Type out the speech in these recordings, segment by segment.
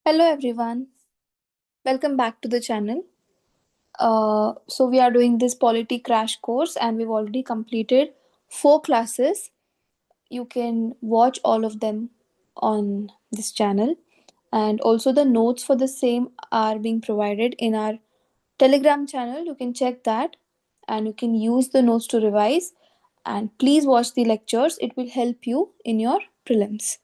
Hello everyone, welcome back to the channel. So we are doing this Polity crash course and we've already completed 4 classes. You can watch all of them on this channel, and also the notes for the same are being provided in our Telegram channel. You can check that and you can use the notes to revise, and please watch the lectures. It will help you in your prelims.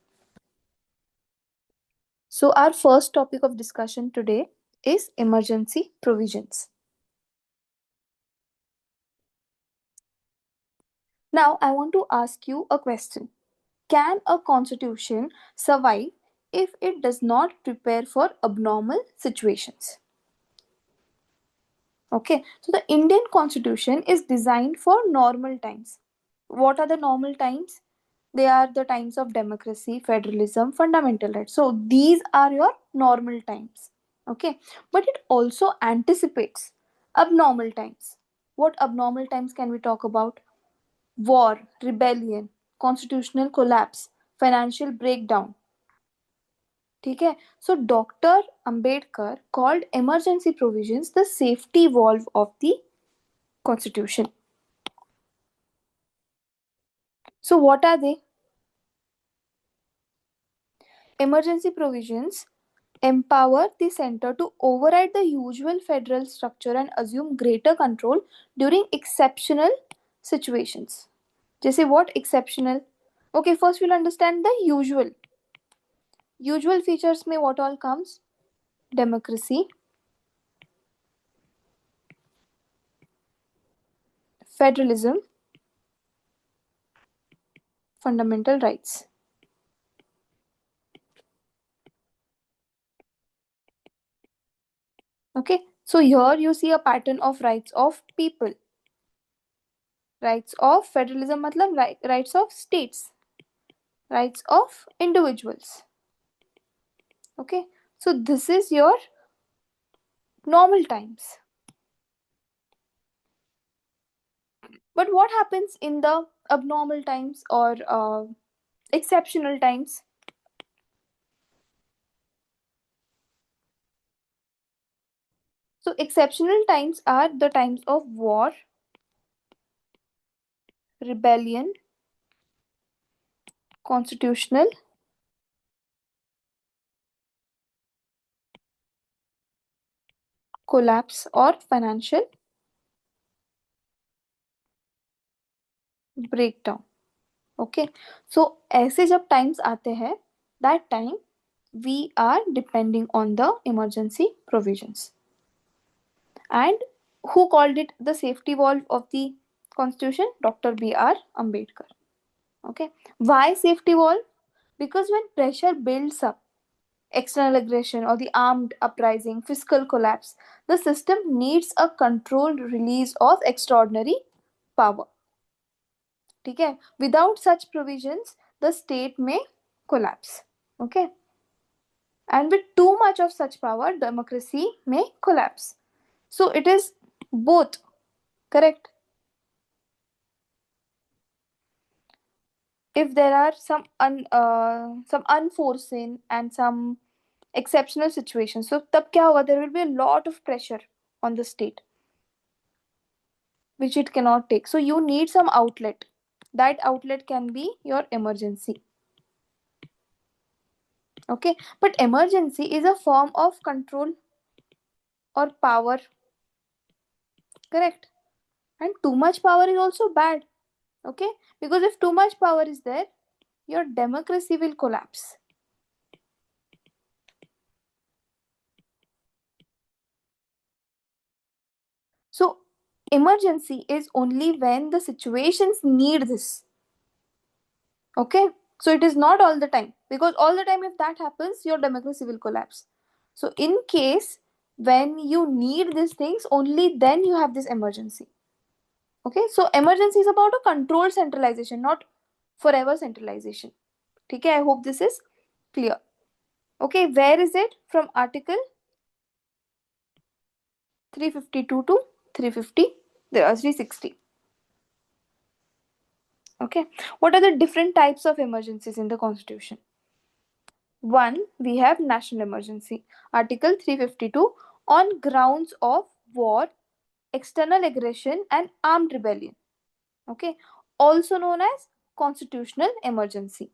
So our first topic of discussion today is emergency provisions. Now, I want to ask you a question. Can a constitution survive if it does not prepare for abnormal situations? Okay, so the Indian constitution is designed for normal times. What are the normal times? They are the times of democracy, federalism, fundamental rights. So these are your normal times. Okay, but it also anticipates abnormal times. What abnormal times can we talk about? War, rebellion, constitutional collapse, financial breakdown. ठीक है? So Dr. Ambedkar called emergency provisions the safety valve of the constitution. So what are they? Emergency provisions empower the center to override the usual federal structure and assume greater control during exceptional situations. जैसे what exceptional? Okay, first we'll understand the usual. Usual features में what all comes? Democracy, federalism, fundamental rights. Okay, so here you see a pattern of rights of people. Rights of federalism matlab rights of states. Rights of individuals. Okay, so this is your normal times. But what happens in the abnormal times or exceptional times? So exceptional times are the times of war, rebellion, constitutional collapse or financial breakdown. Okay, so ऐसे जब times आते हैं, that time we are depending on the emergency provisions. And who called it the safety valve of the constitution? Dr. B.R. Ambedkar. Okay, why safety valve? Because when pressure builds up, external aggression or the armed uprising, fiscal collapse, the system needs a controlled release of extraordinary power. ठीक है? Without such provisions, the state may collapse. Okay, and with too much of such power, democracy may collapse. So it is both, correct? If there are some unforeseen and some exceptional situations, so tab kya hoga? There will be a lot of pressure on the state which it cannot take. So you need some outlet. That outlet can be your emergency. Okay, but emergency is a form of control or power, correct? And too much power is also bad. Okay, because if too much power is there, your democracy will collapse. So emergency is only when the situations need this. Okay, so it is not all the time, because all the time if that happens, your democracy will collapse. So in case when you need these things, only then you have this emergency. Okay, so emergency is about a controlled centralization, not forever centralization. Okay, I hope this is clear. Okay, where is it? From article 352 to 350, 360. Okay, what are the different types of emergencies in the constitution? One, we have national emergency. Article 352, on grounds of war, external aggression, and armed rebellion. Okay, also known as constitutional emergency.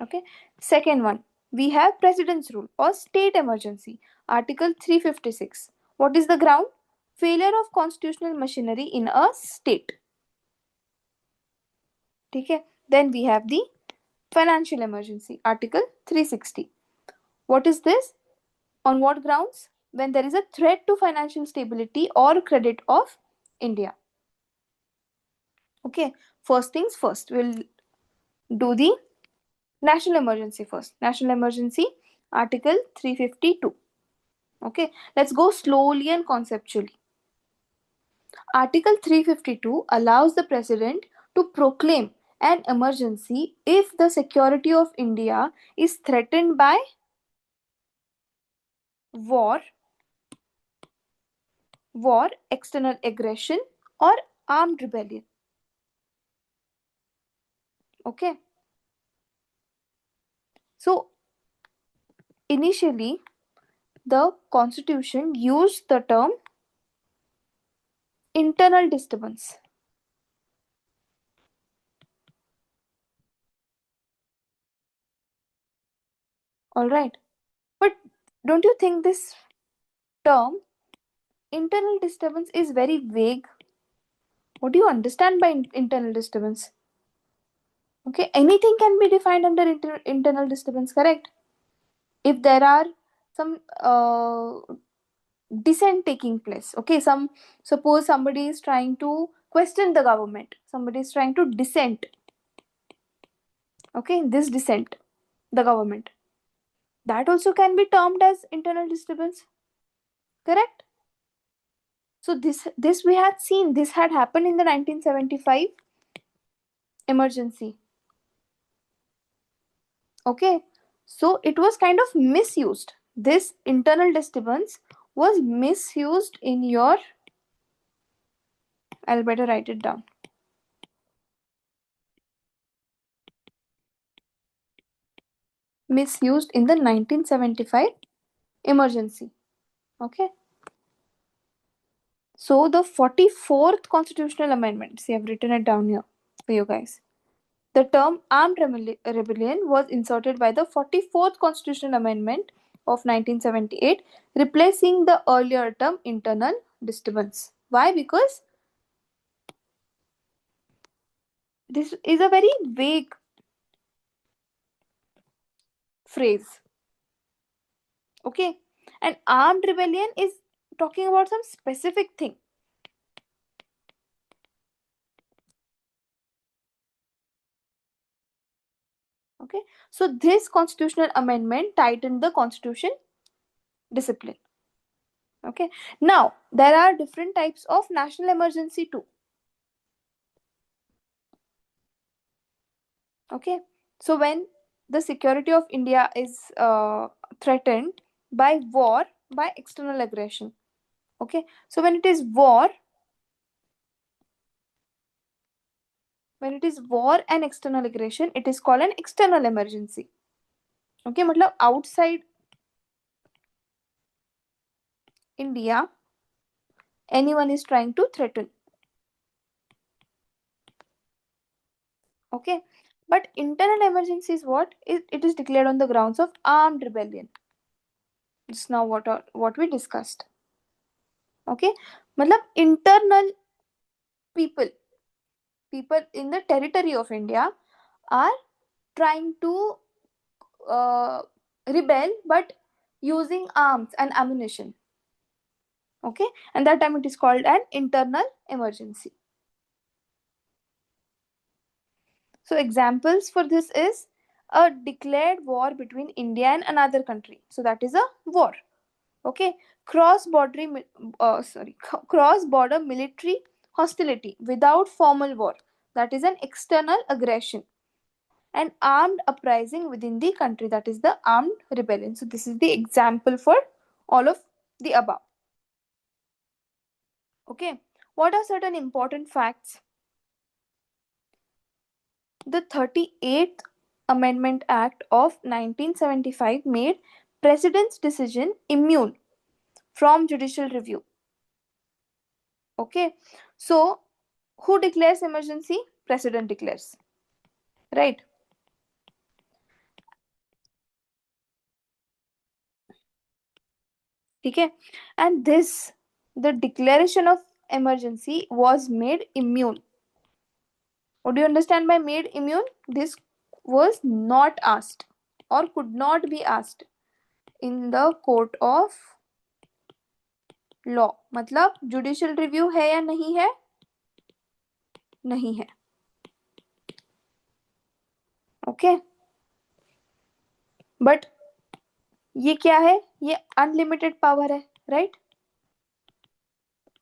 Okay, second one, we have president's rule or state emergency. Article 356. What is the ground? Failure of constitutional machinery in a state. Okay, then we have the financial emergency. Article 360. What is this? On what grounds? When there is a threat to financial stability or credit of India. Okay, first things first, we'll do the national emergency first. National emergency, Article 352. Okay, let's go slowly and conceptually. Article 352 allows the president to proclaim an emergency if the security of India is threatened by war, external aggression, or armed rebellion. Okay. So, initially, the constitution used the term internal disturbance. Alright. But don't you think this term internal disturbance is very vague? What do you understand by internal disturbance? Okay, anything can be defined under internal disturbance, correct? If there are some dissent taking place, okay, suppose somebody is trying to question the government, somebody is trying to dissent, okay, this dissent the government, that also can be termed as internal disturbance, correct? So this we had seen, this had happened in the 1975 emergency. Okay, so it was kind of misused. This internal disturbance was misused in your, I'll better write it down. Misused in the 1975 emergency. Okay. So the 44th constitutional amendment, see, I've written it down here for you guys. The term armed rebellion was inserted by the 44th constitutional amendment of 1978, replacing the earlier term internal disturbance. Why? Because this is a very vague phrase. Okay, and armed rebellion is talking about some specific thing. Okay, so this constitutional amendment tightened the constitution discipline. Okay, now there are different types of national emergency too. Okay, so when the security of India is threatened by war, by external aggression. Okay, so when it is war, and external aggression, it is called an external emergency. Okay, matlab outside India, anyone is trying to threaten. Okay, but internal emergency is what? It is declared on the grounds of armed rebellion. Just now what we discussed. Okay, matlab internal people in the territory of India are trying to rebel, but using arms and ammunition. Okay, and that time it is called an internal emergency. So examples for this is a declared war between India and another country, so that is a war. Okay, cross-border military hostility without formal war, that is an external aggression. And armed uprising within the country, that is the armed rebellion. So this is the example for all of the above. Okay, what are certain important facts? The 38th Amendment Act of 1975 made President's decision immune from judicial review. Okay, so who declares emergency? President declares, right? Okay, and this, the declaration of emergency was made immune. What do you understand by made immune? This was not asked or could not be asked in the court of law. मतलब judicial review है या नहीं है? नहीं है. Okay, but ये क्या है? ये अनलिमिटेड पावर है, right?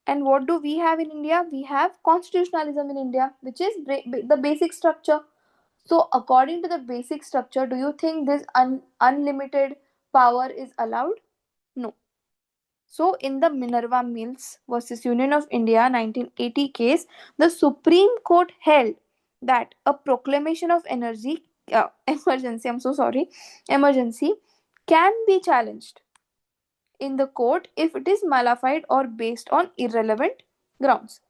And what do we have in India? We have constitutionalism in India, which is the basic structure. So according to the basic structure, do you think this unlimited power is allowed? No. So in the Minerva Mills versus Union of India 1980 case, the Supreme Court held that a proclamation of emergency, I'm so sorry, emergency can be challenged in the court if it is nullified or based on irrelevant grounds.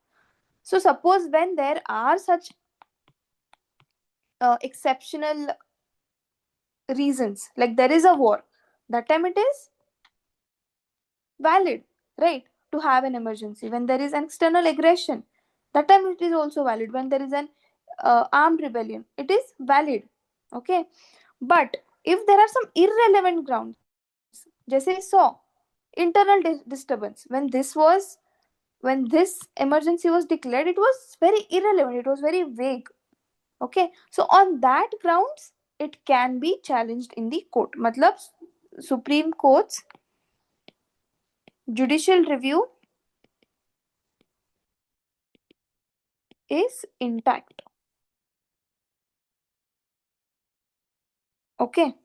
So suppose when there are such exceptional reasons, like there is a war, that time it is valid, right, to have an emergency. When there is an external aggression, that time it is also valid. When there is an armed rebellion, it is valid. Okay, but if there are some irrelevant grounds, जैसे we saw internal disturbance, when this emergency was declared, it was very irrelevant, it was very vague. Okay, so on that grounds it can be challenged in the court. मतलब Supreme Court's judicial review is intact. Okay,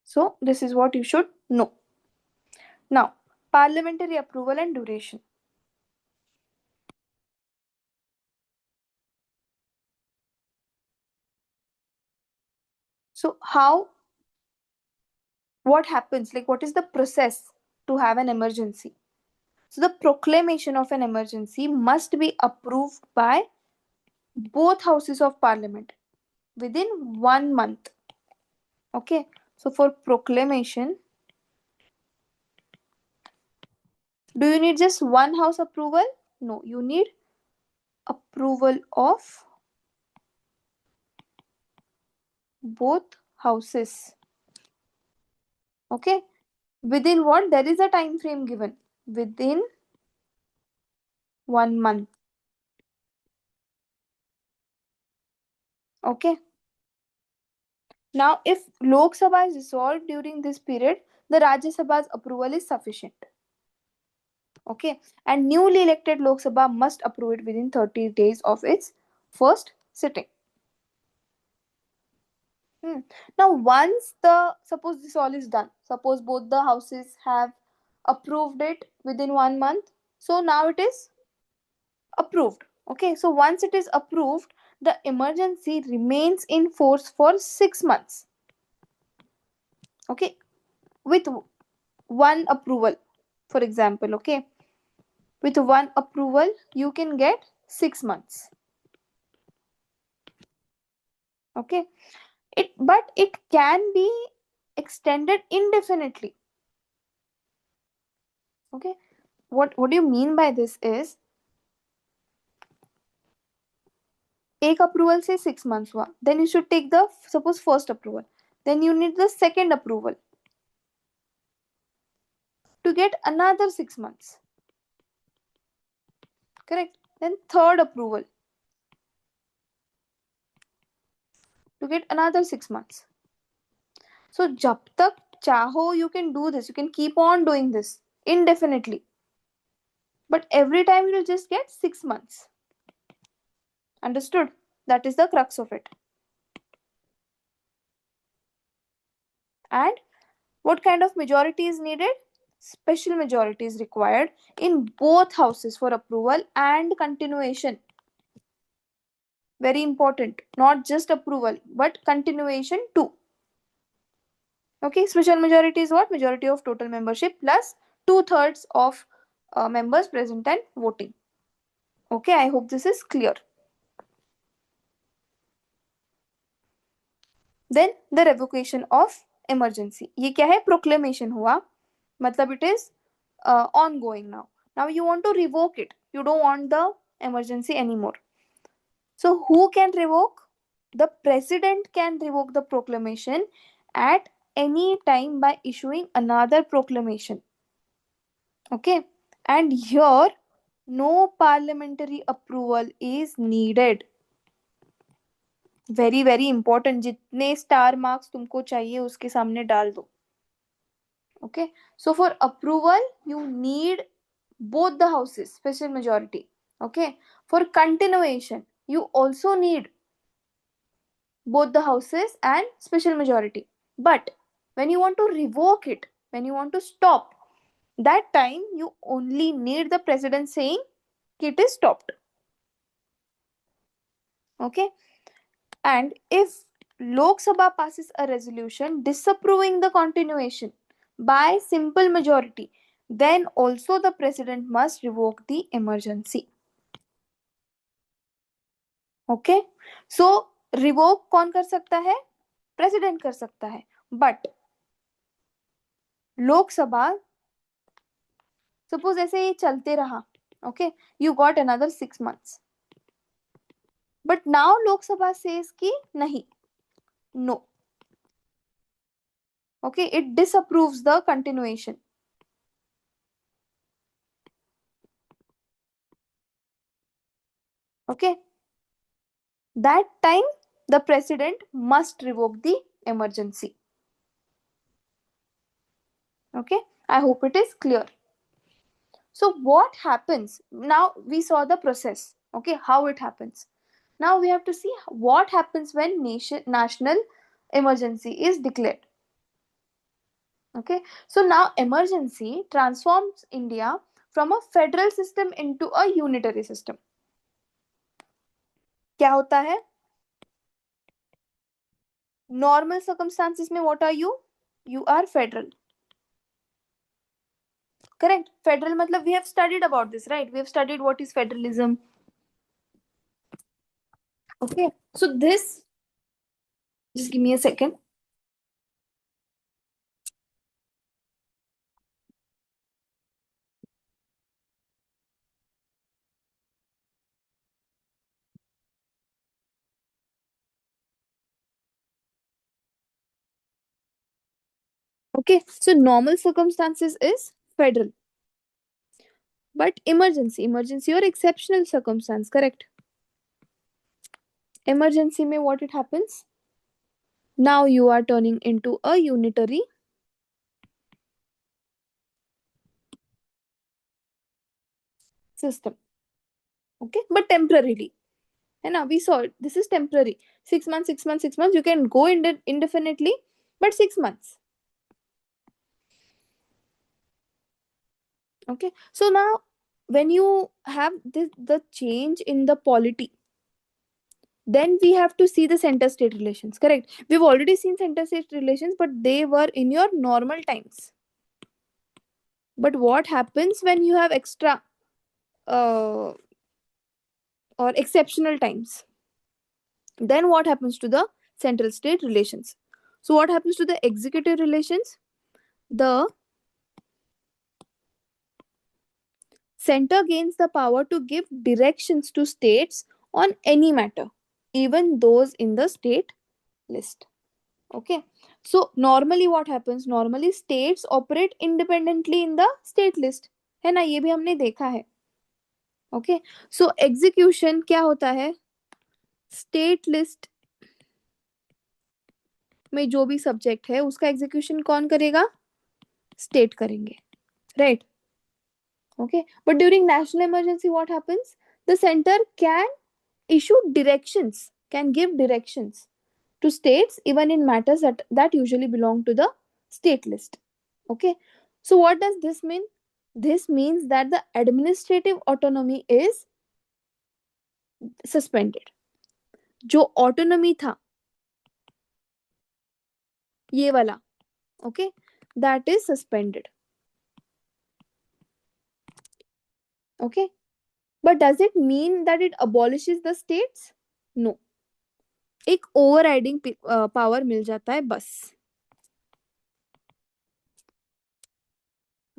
so this is what you should know. Now, parliamentary approval and duration. So what happens, like what is the process to have an emergency? So the proclamation of an emergency must be approved by both houses of parliament within 1 month. Okay, so for proclamation, do you need just one house approval? No, you need approval of both houses. Okay, within what? There is a time frame given, within 1 month. Okay, now if Lok Sabha is dissolved during this period, the Rajya Sabha's approval is sufficient. Okay, and newly elected Lok Sabha must approve it within 30 days of its first sitting. Now once suppose this all is done, suppose both the houses have approved it within 1 month, so now it is approved. Okay, so once it is approved, the emergency remains in force for 6 months. Okay, with one approval, for example. Okay, with one approval you can get 6 months. Okay, but it can be extended indefinitely. Okay, what do you mean by this is, एक approval से 6 months हुआ, then you should take the suppose first approval, then you need the second approval to get another 6 months, correct? Then third approval to get another 6 months. So जब तक चाहो you can do this, you can keep on doing this indefinitely, but every time you will just get 6 months. Understood? That is the crux of it. And what kind of majority is needed? Special majority is required in both houses for approval and continuation. Very important. Not just approval, but continuation too. Okay, special majority is what? Majority of total membership plus 2/3 of members present and voting. Okay, I hope this is clear. Then the revocation of emergency. ये क्या है? Proclamation हुआ. मतलब it is ongoing now. Now you want to revoke it. You don't want the emergency anymore. So who can revoke? The president can revoke the proclamation at any time by issuing another proclamation. Okay, and here no parliamentary approval is needed. Very very important. जितने star marks तुमको चाहिए उसके सामने डाल दो. Okay, so for approval you need both the houses special majority. Okay, for continuation you also need both the houses and special majority. But when you want to revoke it, when you want to stop, that time you only need the president saying it is stopped. Okay, and if Lok Sabha passes a resolution disapproving the continuation by simple majority, then also the president must revoke the emergency. Okay, so revoke कौन कर सकता है? President कर सकता है. But Lok Sabha, suppose ऐसे ये चलते रहा, okay, you got another 6 months. But now Lok Sabha says कि नहीं, no. Okay, it disapproves the continuation. Okay, that time the president must revoke the emergency. Okay, I hope it is clear. So what happens now? We saw the process. Okay, how it happens. Now we have to see what happens when national emergency is declared. Okay, so now emergency transforms India from a federal system into a unitary system. क्या होता है? Normal circumstances में what are you? You are federal. Correct. Federal matlab we have studied about this, right? We have studied what is federalism. Okay, so this, just give me a second. Okay, so normal circumstances is federal. But emergency or exceptional circumstance, correct? Emergency में what it happens? Now you are turning into a unitary system. Okay, but temporarily. And now we saw it. This is temporary. 6 months, 6 months, 6 months. You can go indefinitely, but 6 months. Okay, so now when you have the change in the polity, then we have to see the center state relations. Correct, we've already seen center state relations, but they were in your normal times. But what happens when you have extra or exceptional times? Then what happens to the central state relations? So what happens to the executive relations? The center gains the power to give directions to states on any matter, even those in the state list. Okay, so normally what happens? Normally states operate independently in the state list, है ना? ये भी हमने देखा है. Okay, so execution क्या होता है? स्टेट लिस्ट में जो भी सब्जेक्ट है उसका एग्जीक्यूशन कौन करेगा? स्टेट करेंगे, right? Okay, but during national emergency what happens? The center can issue directions, can give directions to states even in matters that usually belong to the state list. Okay, so what does this mean? This means that the administrative autonomy is suspended. जो autonomy था, ये वाला, okay, that is suspended. Okay, but does it mean that it abolishes the states? No, एक overriding power मिल जाता है बस.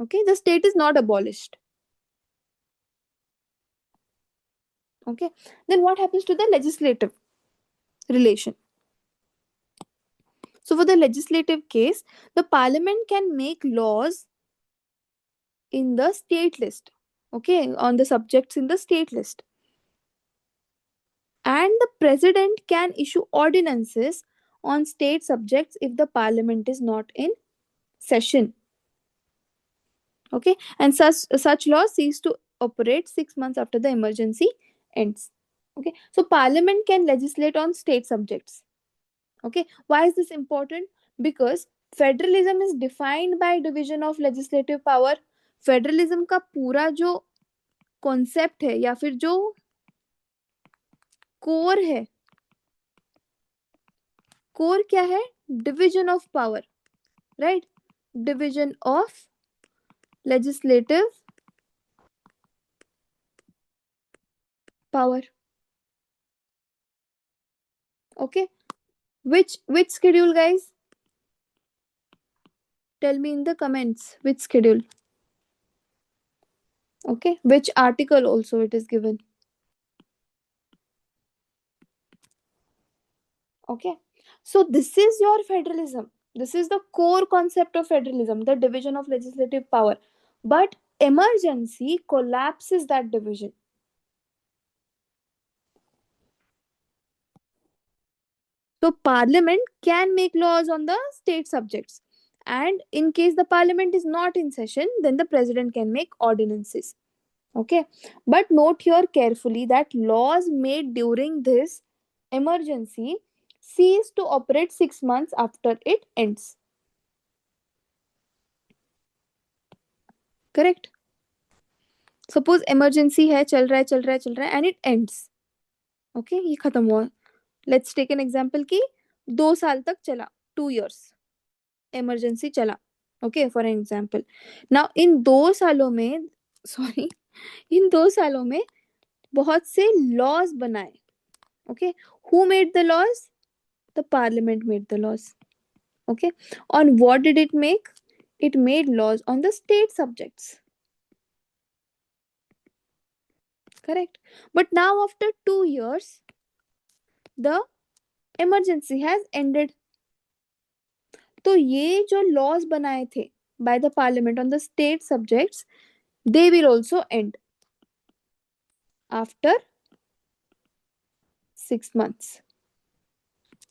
Okay, the state is not abolished. Okay, then what happens to the legislative relation? So for the legislative case, the parliament can make laws in the state list, okay, on the subjects in the state list, and the president can issue ordinances on state subjects if the parliament is not in session. Okay, and such laws cease to operate 6 months after the emergency ends. Okay, so parliament can legislate on state subjects. Okay, why is this important? Because federalism is defined by division of legislative power. Federalism का पूरा जो concept है या फिर जो core है, core क्या है? Division of power, right? Division of legislative power. Okay, which schedule, guys? Tell me in the comments which schedule. Okay, which article also it is given. Okay, so this is your federalism. This is the core concept of federalism, the division of legislative power. But emergency collapses that division. So parliament can make laws on the state subjects, and in case the parliament is not in session, then the president can make ordinances. Okay, but note here carefully that laws made during this emergency cease to operate 6 months after it ends. Correct? Suppose emergency है, चल रहा है चल रहा है चल रहा है, and it ends. Okay, ये खत्म हुआ. Let's take an example कि 2 साल तक चला, 2 years emergency चला. Okay, for an example. Now इन 2 सालों में, sorry, इन 2 सालों में बहुत से laws बनाए. Okay, who made the laws? The parliament made the laws. Okay, on what did it make? It made laws on the state subjects. Correct. But now after 2 years, the emergency has ended. तो ये जो laws बनाए थे by the parliament on the state subjects, they will also end after 6 months.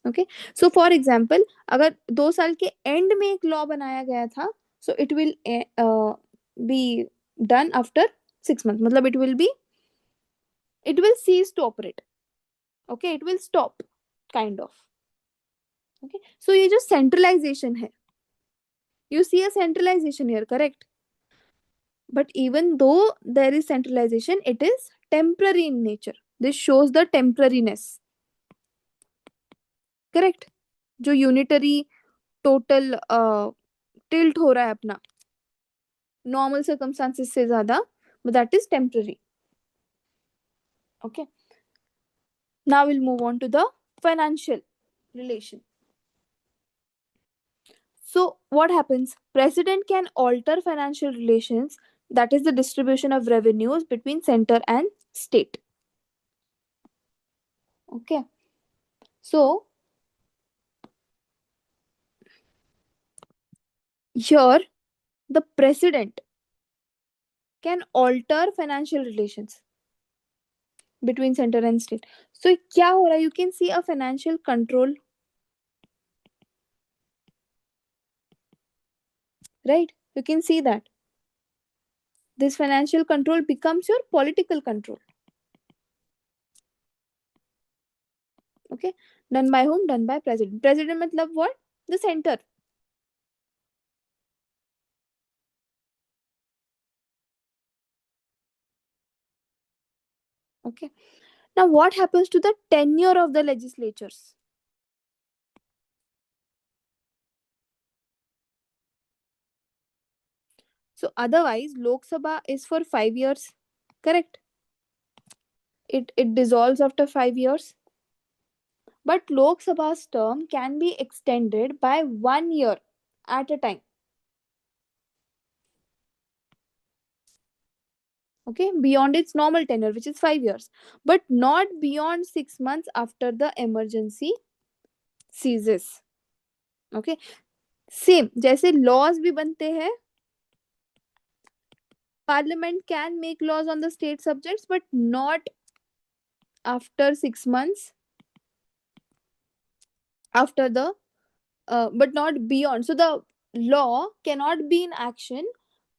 Okay, so for example, अगर 2 साल के end में एक law बनाया गया था, so it will be done after 6 months. मतलब it will cease to operate. Okay, it will stop, kind of. Okay, so ये जो centralization है, you see a centralization here, correct? But even though there is centralization, it is temporary in nature. This shows the temporariness. Correct? जो unitary total tilt हो रहा है अपना normal circumstances से ज़्यादा, but that is temporary. Okay. Now we'll move on to the financial relation. So what happens? President can alter financial relations, that is the distribution of revenues between center and state. Okay. So here the president can alter financial relations between center and state. So क्या हो रहा है? You can see a financial control, right? You can see that this financial control becomes your political control. Okay, done by whom? Done by president. President मतलब what? The center. Okay, Now, what happens to the tenure of the legislatures? So, otherwise, Lok Sabha is for 5 years, correct? It dissolves after 5 years. But Lok Sabha's term can be extended by 1 year at a time. Okay, beyond its normal tenure, which is 5 years, but not beyond 6 months after the emergency ceases. Okay, same जैसे laws भी बनते हैं, Parliament can make laws on the state subjects but not after 6 months after the but not beyond. So the law cannot be in action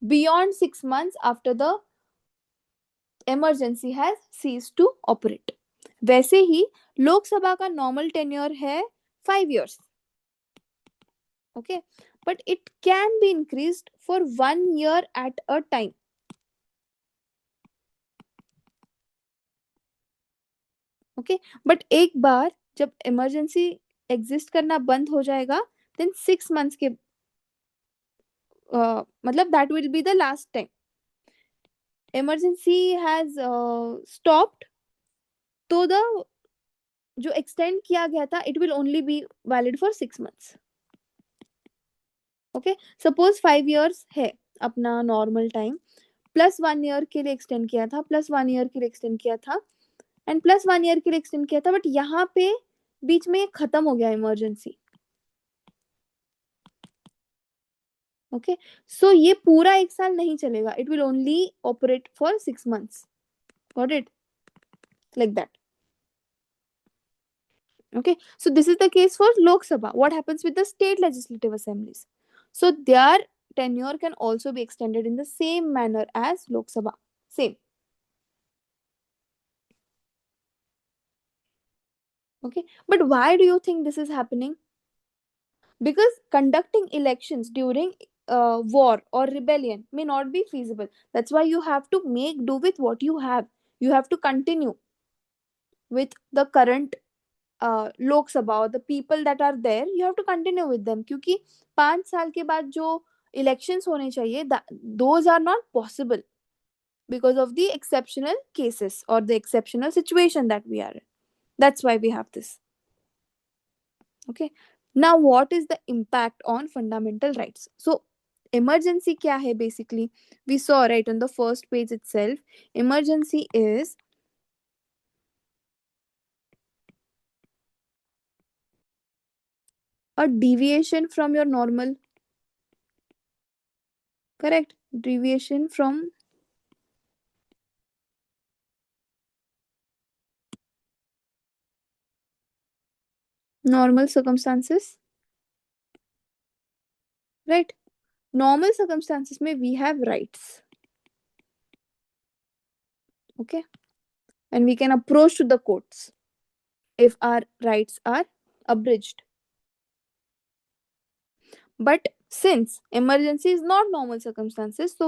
beyond 6 months after the emergency has ceased to operate. वैसे ही लोकसभा का normal tenure है 5 years. Okay, but it can be increased for 1 year at a time. Okay, but एक बार जब emergency exist करना बंद हो जाएगा then 6 months के मतलब that will be the last time emergency has stopped, तो द जो एक्सटेंड किया गया था it will only be valid for 6 months. Okay, suppose 5 years है अपना नॉर्मल टाइम, +1 year के लिए एक्सटेंड किया था, +1 year के लिए एक्सटेंड किया था एंड +1 year के लिए एक्सटेंड किया था, बट यहाँ पे बीच में खत्म हो गया इमरजेंसी. ओके, सो ये पूरा 1 साल नहीं चलेगा, it will only operate for 6 months. Got it? Like that. Okay, so this is the case for Lok Sabha. What happens with the state legislative assemblies? So their tenure can also be extended in the same manner as Lok Sabha. Same. Okay, but why do you think this is happening? Because conducting elections during war or rebellion may not be feasible. That's why you have to make do with what you have. You have to continue with the current Lok Sabha और the people that are there, you have to continue with them, क्योंकि 5 साल के बाद जो elections होने चाहिए those are not possible because of the exceptional cases or the exceptional situation that we are in. That's why we have this. Okay, now what is the impact on fundamental rights? So emergency kya hai? Basically we saw right on the first page itself, emergency is a deviation from your normal, correct, deviation from normal circumstances, right? Normal circumstances may we have rights. Okay, and we can approach to the courts if our rights are abridged. But since emergency is not normal circumstances, so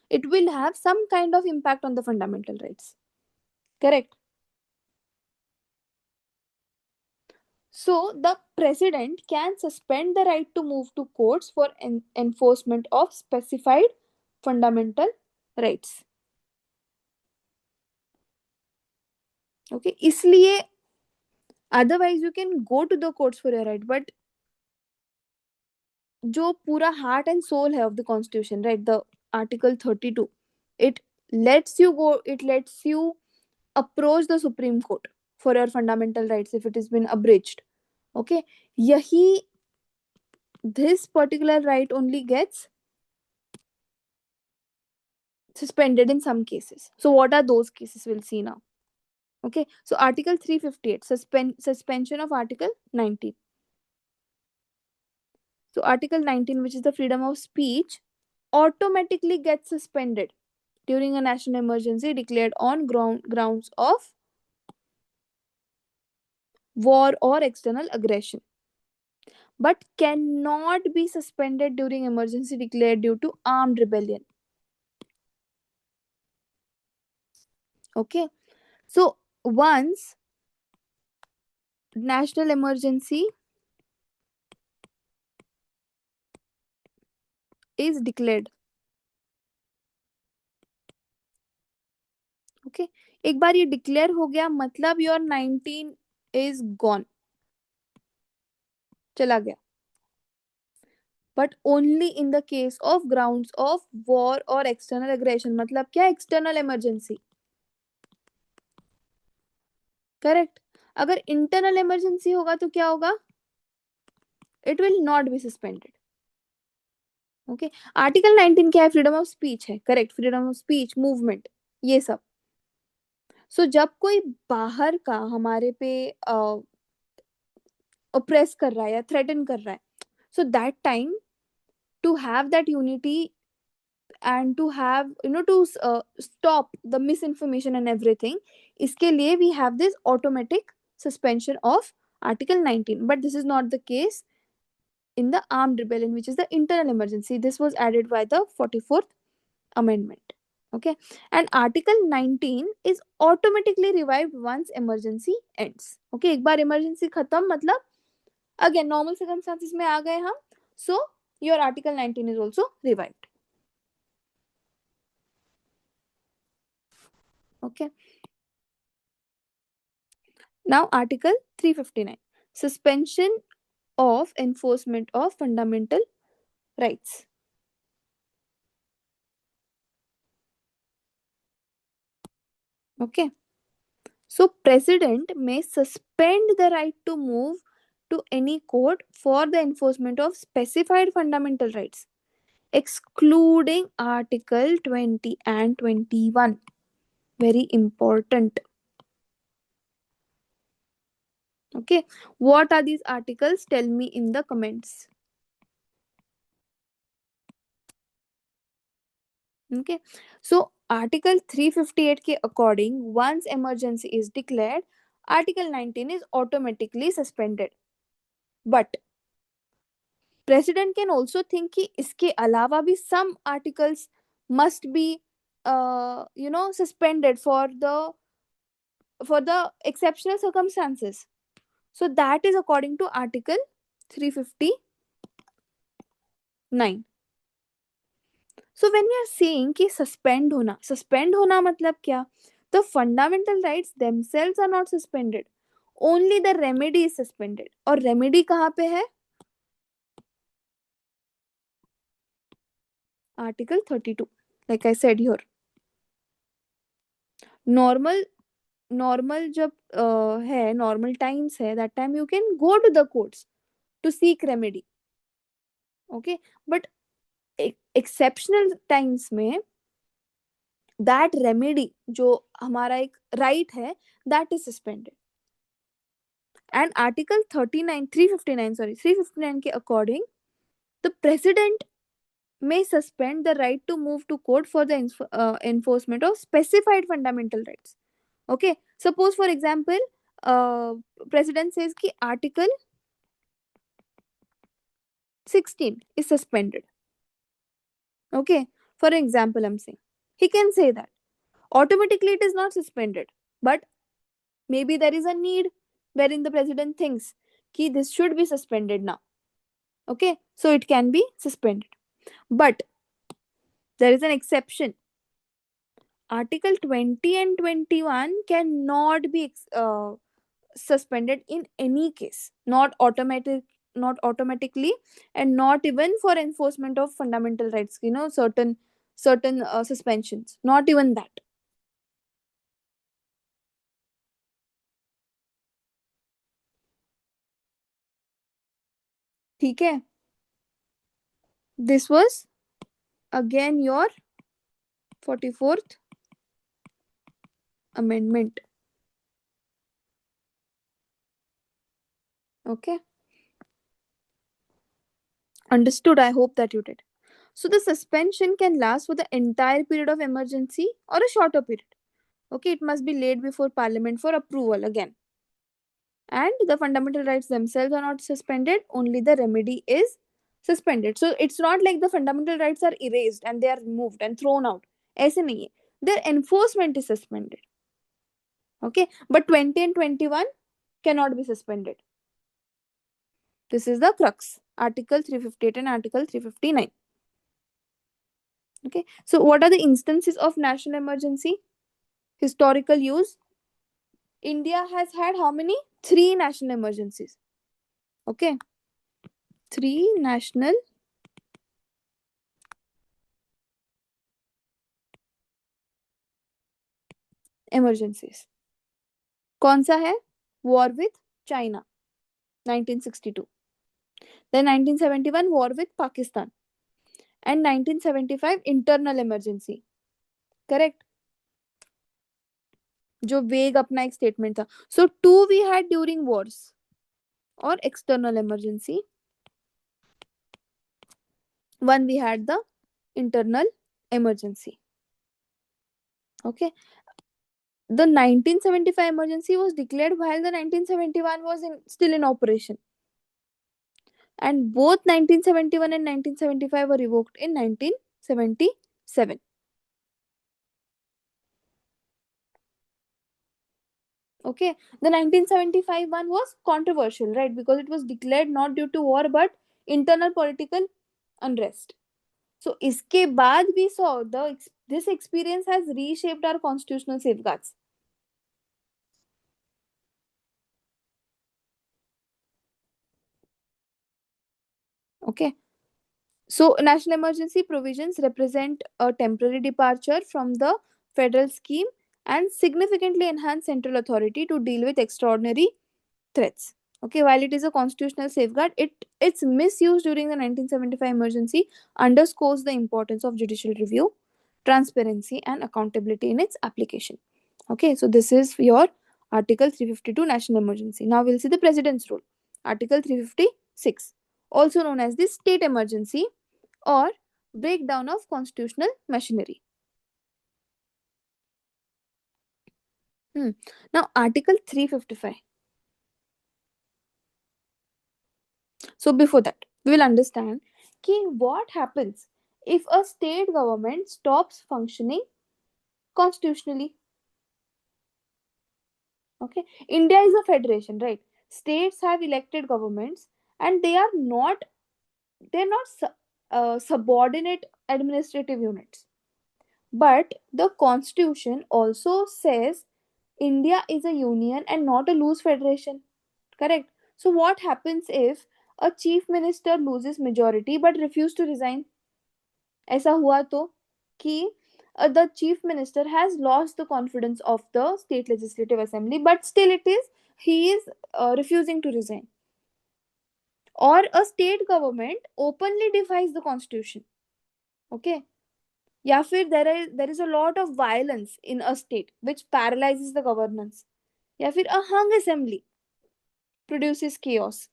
it will have some kind of impact on the fundamental rights, correct? So the president can suspend the right to move to courts for enforcement of specified fundamental rights. Okay, इसलिए otherwise you can go to the courts for your right, but जो पूरा heart and soul है of the constitution, right, the article 32, it lets you approach the supreme court for your fundamental rights if it has been abridged. Okay, yahi this particular right only gets suspended in some cases. So what are those cases? We'll see now. Okay, so article 358, suspension of article 19. So article 19, which is the freedom of speech, automatically gets suspended during a national emergency declared on grounds of war or external aggression, but cannot be suspended during emergency declared due to armed rebellion. Okay, so once national emergency is declared. Okay एक बार ये declare हो गया मतलब your 19 is gone, चला गया. But only in the case of grounds of war और external aggression. मतलब क्या? External emergency. करेक्ट. अगर इंटरनल इमरजेंसी होगा तो क्या होगा? It will not be suspended. Okay. Article 19 क्या है? फ्रीडम ऑफ स्पीच है. Correct. Freedom of speech, movement, ये सब. सो जब कोई बाहर का हमारे पे ऑप्रेस कर रहा है या थ्रेटन कर रहा है, so that time to have that unity and to have to stop the misinformation and everything, इसके लिए we have this automatic suspension of article 19. But this is not the case in the armed rebellion, which is the internal emergency. This was added by the 44th amendment. Okay. And article 19 is automatically revived once emergency ends. Okay. एक बार emergency खत्म मतलब again normal circumstances में आ गए हम, so your article 19 is also revived. Okay. Now, Article 359, suspension of enforcement of fundamental rights. Okay. So, President may suspend the right to move to any court for the enforcement of specified fundamental rights, excluding Article 20 and 21. Very important. Okay. What are these articles? Tell me in the comments. Okay. So Article 358 के according, once emergency is declared, Article 19 is automatically suspended. But President can also think कि इसके अलावा भी some articles must be suspended for the exceptional circumstances. So that is according to Article 359. So when we are saying कि suspend होना मतलब क्या? The fundamental rights themselves are not suspended. Only the remedy is suspended. और remedy कहाँ पे है? Article 32. Like I said here. Normal जब है, normal times है, that time you can go to the courts to seek remedy. Okay. But exceptional times में that remedy जो हमारा एक right है, that is suspended. And Article 359 के according, the President may suspend the right to move to court for the enforcement of specified fundamental rights. Okay. Suppose for example, President says कि Article 16 is suspended. Okay. For example, I'm saying he can say that automatically it is not suspended, but maybe there is a need wherein the President thinks कि this should be suspended now. Okay. So it can be suspended. But there is an exception. Article 20 and 21 cannot be suspended in any case. Not automatically, and not even for enforcement of fundamental rights. Certain suspensions. Not even that. ठीक है? This was again your 44th amendment. Okay. Understood? I hope that you did. So the suspension can last for the entire period of emergency or a shorter period. Okay, it must be laid before Parliament for approval again. And the fundamental rights themselves are not suspended, only the remedy is suspended. So it's not like the fundamental rights are erased and they are removed and thrown out. ऐसे नहीं है. Their enforcement is suspended. Okay, but 20 and 21 cannot be suspended. This is the crux. Article 358 and Article 359. Okay, so what are the instances of national emergency? Historical use. India has had how many? Three national emergencies. Okay, three national emergencies. कौन सा है? War with China 1962, then 1971 war with Pakistan, and 1975 internal emergency. Correct? जो वेग अपना एक statement था. So two we had during wars or external emergency. One we had the internal emergency. Okay, the 1975 emergency was declared while the 1971 was still in operation, and both 1971 and 1975 were revoked in 1977. Okay, the 1975 one was controversial, right? Because it was declared not due to war but internal political unrest. So iske baad we saw this experience has reshaped our constitutional safeguards. Okay, so national emergency provisions represent a temporary departure from the federal scheme and significantly enhance central authority to deal with extraordinary threats. Okay, while it is a constitutional safeguard, its misuse during the 1975 emergency underscores the importance of judicial review, transparency, and accountability in its application. Okay, so this is your Article 352 national emergency. Now we'll see the president's role. Article 356, also known as the state emergency or breakdown of constitutional machinery. Now, Article 355. So, before that, we will understand what happens if a state government stops functioning constitutionally. Okay, India is a federation, right? States have elected governments, and they're not subordinate administrative units. But the constitution also says India is a union and not a loose federation. Correct? So what happens if a chief minister loses majority but refuse to resign? ऐसा हुआ तो कि the chief minister has lost the confidence of the state legislative assembly, but still he is refusing to resign. Or a state government openly defies the constitution. Okay, या फिर there is a lot of violence in a state which paralyzes the governance, या फिर a hung assembly produces chaos.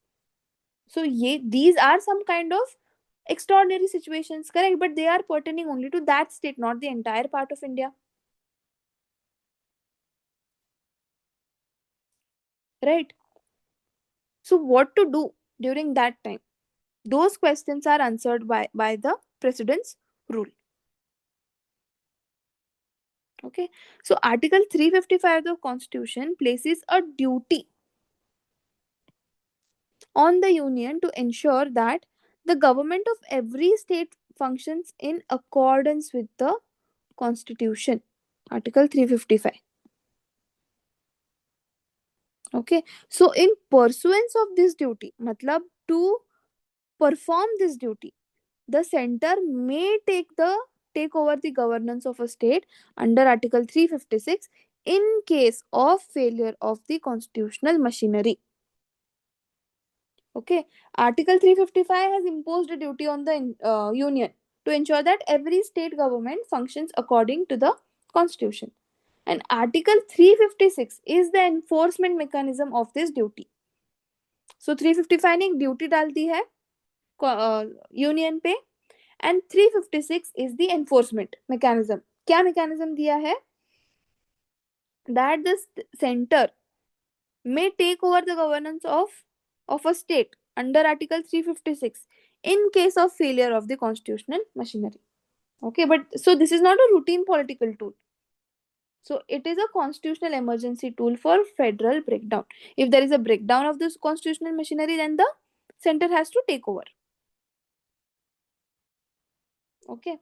So these are some kind of extraordinary situations, correct? But they are pertaining only to that state, not the entire part of India. Right? So what to do during that time? Those questions are answered by the president's rule. Okay. So Article 355 of the Constitution places a duty on the union to ensure that the government of every state functions in accordance with the Constitution. Article 355. Okay, so in pursuance of this duty, matlab to perform this duty, the center may take over the governance of a state under Article 356 in case of failure of the constitutional machinery. Okay, Article 355 has imposed a duty on the union to ensure that every state government functions according to the constitution. And Article 356 is the enforcement mechanism of this duty. So 355 ने एक duty डाल दी है union पे, and 356 is the enforcement mechanism. क्या mechanism दिया है? That the centre may take over the governance of a state under Article 356 in case of failure of the constitutional machinery. Okay, but so this is not a routine political tool. So it is a constitutional emergency tool for federal breakdown. If there is a breakdown of this constitutional machinery, then the center has to take over. Okay.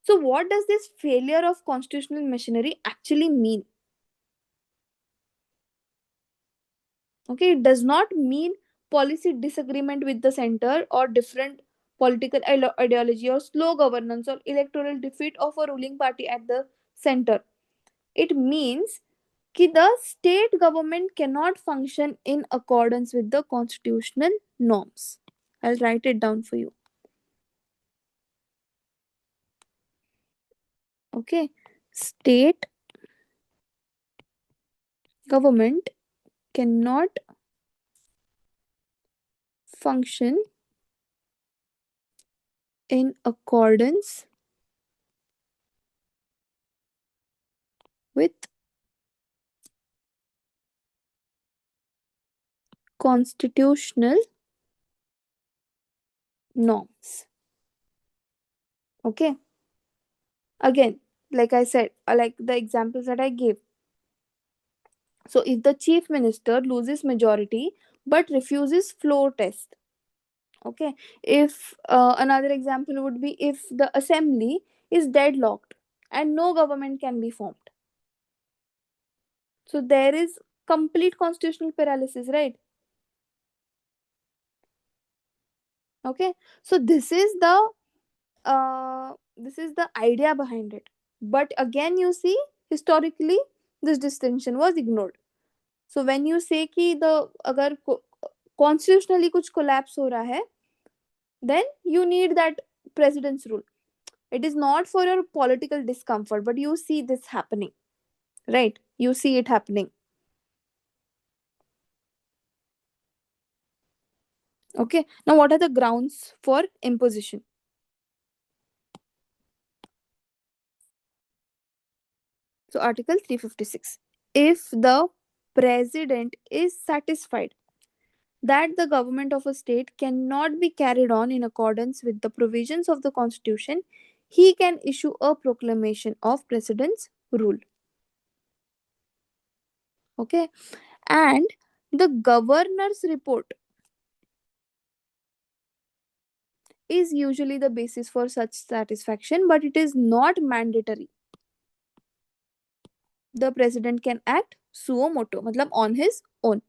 So what does this failure of constitutional machinery actually mean? Okay, it does not mean policy disagreement with the center or different political ideology or slow governance or electoral defeat of a ruling party at the center. It means that the state government cannot function in accordance with the constitutional norms. I'll write it down for you. Okay, state government cannot function in accordance with constitutional norms. Okay, again, like I said, like the examples that I gave. So if the chief minister loses majority but refuses floor test, okay, if another example would be if the assembly is deadlocked and no government can be formed, so there is complete constitutional paralysis, right? Okay, so this is the idea behind it. But again, you see, historically this distinction was ignored. So when you say कि the अगर constitutionally कुछ collapse हो रहा है, then you need that president's rule. It is not for your political discomfort, but you see this happening, right? You see it happening. Okay, now what are the grounds for imposition? So article 356, if the president is satisfied that the government of a state cannot be carried on in accordance with the provisions of the constitution, he can issue a proclamation of president's rule. Okay, and the governor's report is usually the basis for such satisfaction, but it is not mandatory. The president can act suo motu, matlab on his own.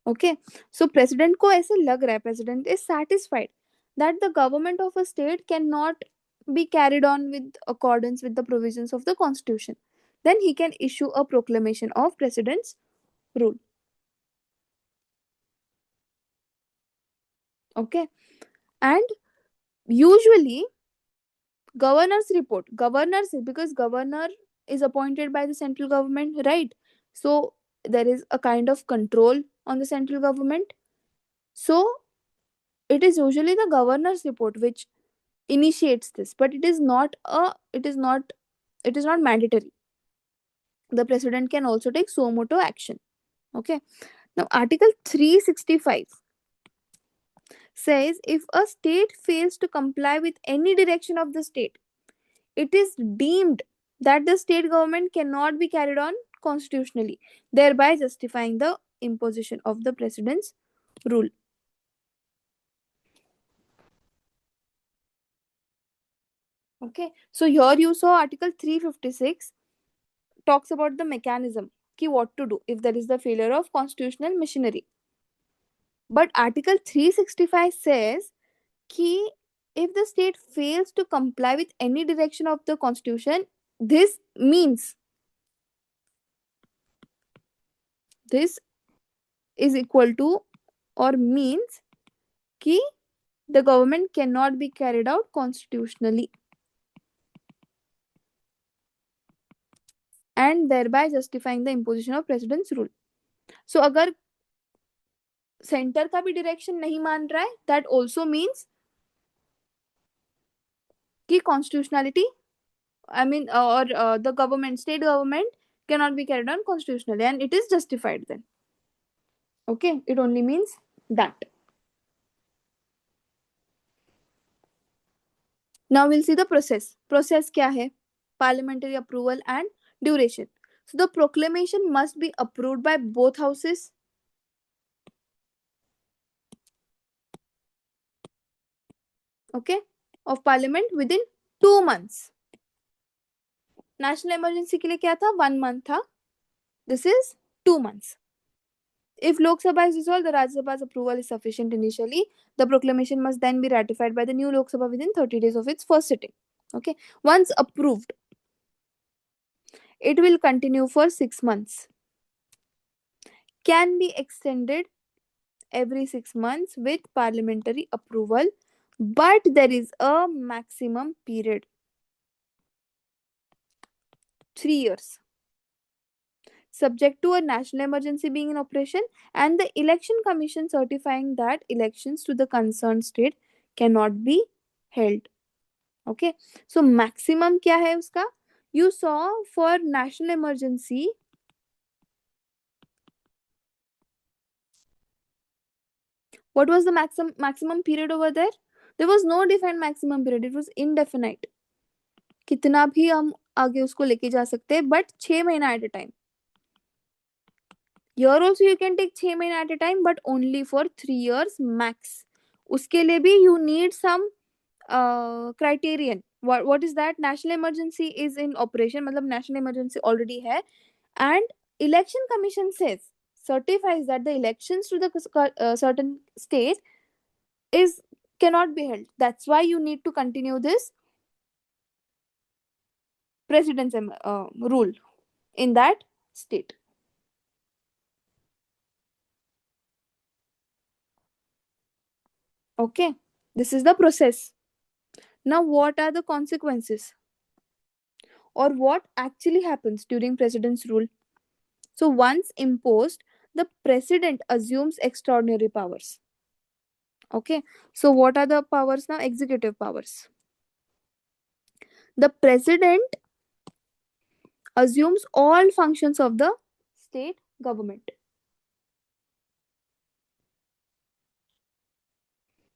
Okay, so president को ऐसे लग रहा है, president is satisfied that the government of a state cannot be carried on with accordance with the provisions of the constitution, then he can issue a proclamation of president's rule. Okay, and usually governor's report, governors, because governor is appointed by the central government, right? So there is a kind of control on the central government. So it is usually the governor's report which initiates this, but it is not mandatory. The president can also take suo motu action. Okay, now article 365 says if a state fails to comply with any direction of the state, it is deemed that the state government cannot be carried on constitutionally, thereby justifying the imposition of the president's rule. Okay, so here you saw article 356 talks about the mechanism, ki what to do if there is the failure of constitutional machinery. But article 365 says ki if the state fails to comply with any direction of the constitution, this means, this is equal to or means ki the government cannot be carried out constitutionally, and thereby justifying the imposition of president's rule. So अगर centre का भी direction नहीं मान रहा है, that also means कि constitutionality, I mean, or the government, state government cannot be carried on constitutionally, and it is justified then. Okay, it only means that. Now we'll see the process. Process क्या है? Parliamentary approval and duration. So the proclamation must be approved by both houses, okay, of parliament within 2 months. National emergency के लिए क्या था? 1 month था. This is 2 months. If Lok Sabha is dissolved, the Rajya Sabha's approval is sufficient initially. The proclamation must then be ratified by the new Lok Sabha within 30 days of its first sitting. Okay. Once approved, it will continue for 6 months. Can be extended every 6 months with parliamentary approval, but there is a maximum period, 3 years, subject to a national emergency being in operation and the election commission certifying that elections to the concerned state cannot be held. Okay, so maximum क्या है उसका? You saw for national emergency, what was the maximum period over there? There was no defined maximum period, it was indefinite. कितना भी हम आगे उसको लेके जा सकते हैं, बट 6 महीना at a time. Here also you can take 6 महीना at a time, but only for 3 years max. उसके लिए भी you need some criterion. What is that? National emergency is in operation, मतलब national emergency already है, and election commission says, certifies that the elections to the certain state is cannot be held. That's why you need to continue this president's rule in that state. Okay, this is the process. Now, what are the consequences? Or what actually happens during president's rule? So, once imposed, the president assumes extraordinary powers. Okay, so what are the powers now? Executive powers. The president assumes all functions of the state government.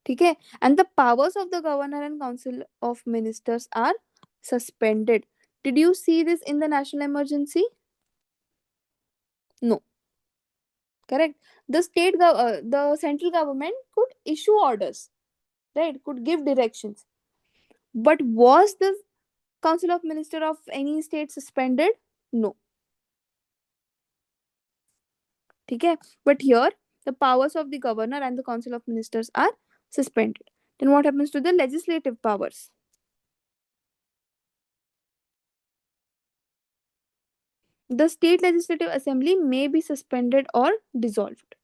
Okay, and the powers of the governor and council of ministers are suspended. Did you see this in the national emergency? No. Correct. The central government could issue orders, right? Could give directions. But was the council of minister of any state suspended? No. Okay. But here the powers of the governor and the council of ministers are suspended. Then what happens to the legislative powers? The state legislative assembly may be suspended or dissolved.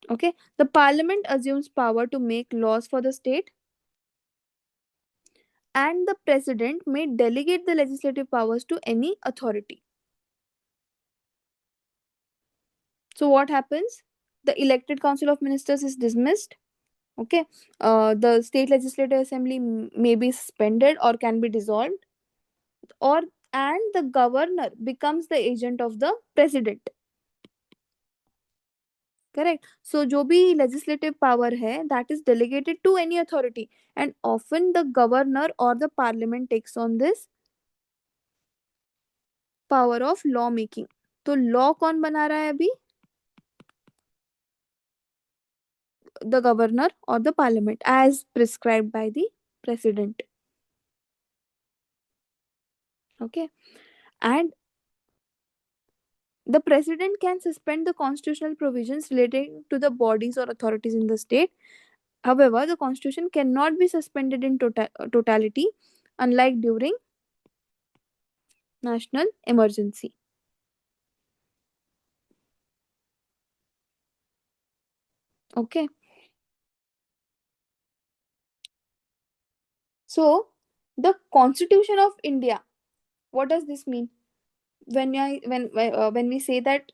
Okay. The parliament assumes power to make laws for the state, and the president may delegate the legislative powers to any authority. So what happens? The elected council of ministers is dismissed. Okay. The state legislative assembly may be suspended or can be dissolved, or and the governor becomes the agent of the president. Correct. So जो भी legislative power है, that is delegated to any authority, and often the governor or the parliament takes on this power of law making. तो law कौन बना रहा है अभी? The governor or the parliament, as prescribed by the president. Okay. And the president can suspend the constitutional provisions relating to the bodies or authorities in the state. However, the constitution cannot be suspended in totality, unlike during national emergency. Okay. So, the Constitution of India, what does this mean? When we say that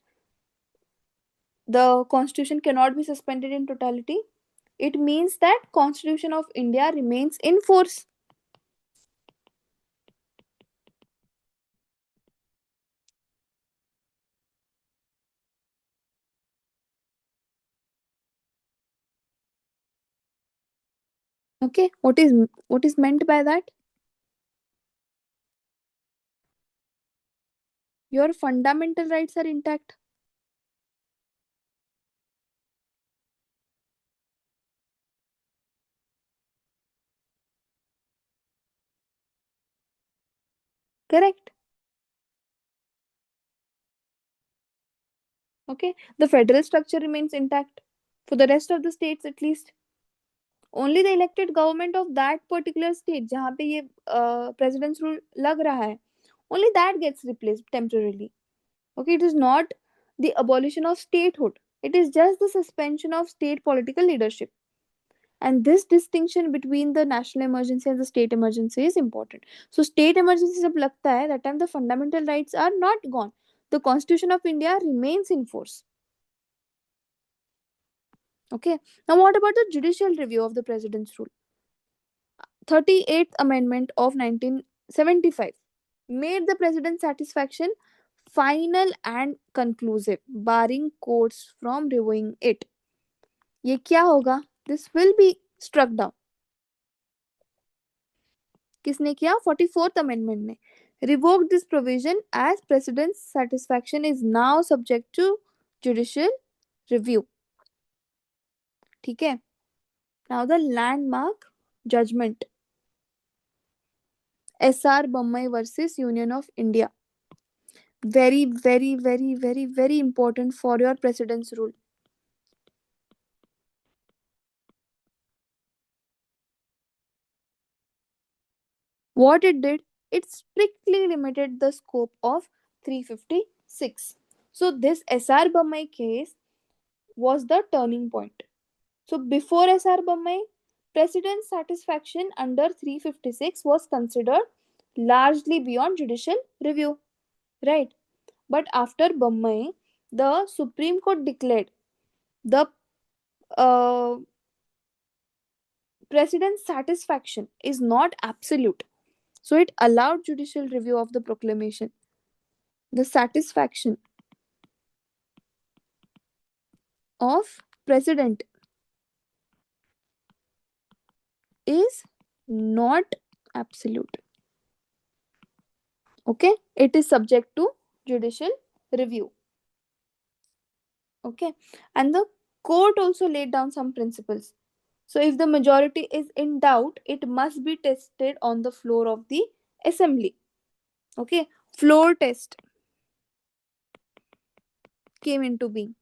the constitution cannot be suspended in totality, it means that Constitution of India remains in force. Okay, what is meant by that? Your fundamental rights are intact. Correct. Okay, the federal structure remains intact for the rest of the states at least. Only the elected government of that particular state जहाँ पे ये president's rule लग रहा है, only that gets replaced temporarily. Okay, it is not the abolition of statehood. It is just the suspension of state political leadership. And this distinction between the national emergency and the state emergency is important. So state emergency जब लगता है, that time the fundamental rights are not gone. The Constitution of India remains in force. Okay. Now what about the judicial review of the president's rule? 38th Amendment of 1975 made the president's satisfaction final and conclusive, barring courts from reviewing it. ये क्या होगा? This will be struck down. किसने किया? 44th Amendment ने revoked this provision as president's satisfaction is now subject to judicial review. ठीक है? Now the landmark judgment. SR Bommai versus Union of India. Very, very, very, very, very important for your president's rule. What it did, it strictly limited the scope of 356. So this SR Bommai case was the turning point. So before SR Bommai, president's satisfaction under 356 was considered largely beyond judicial review, right? But after Bommai, the Supreme Court declared the uh, president's satisfaction is not absolute. So it allowed judicial review of the proclamation. The satisfaction of president is not absolute. Okay, it is subject to judicial review. Okay, and the court also laid down some principles. So if the majority is in doubt, it must be tested on the floor of the assembly. Okay, floor test came into being.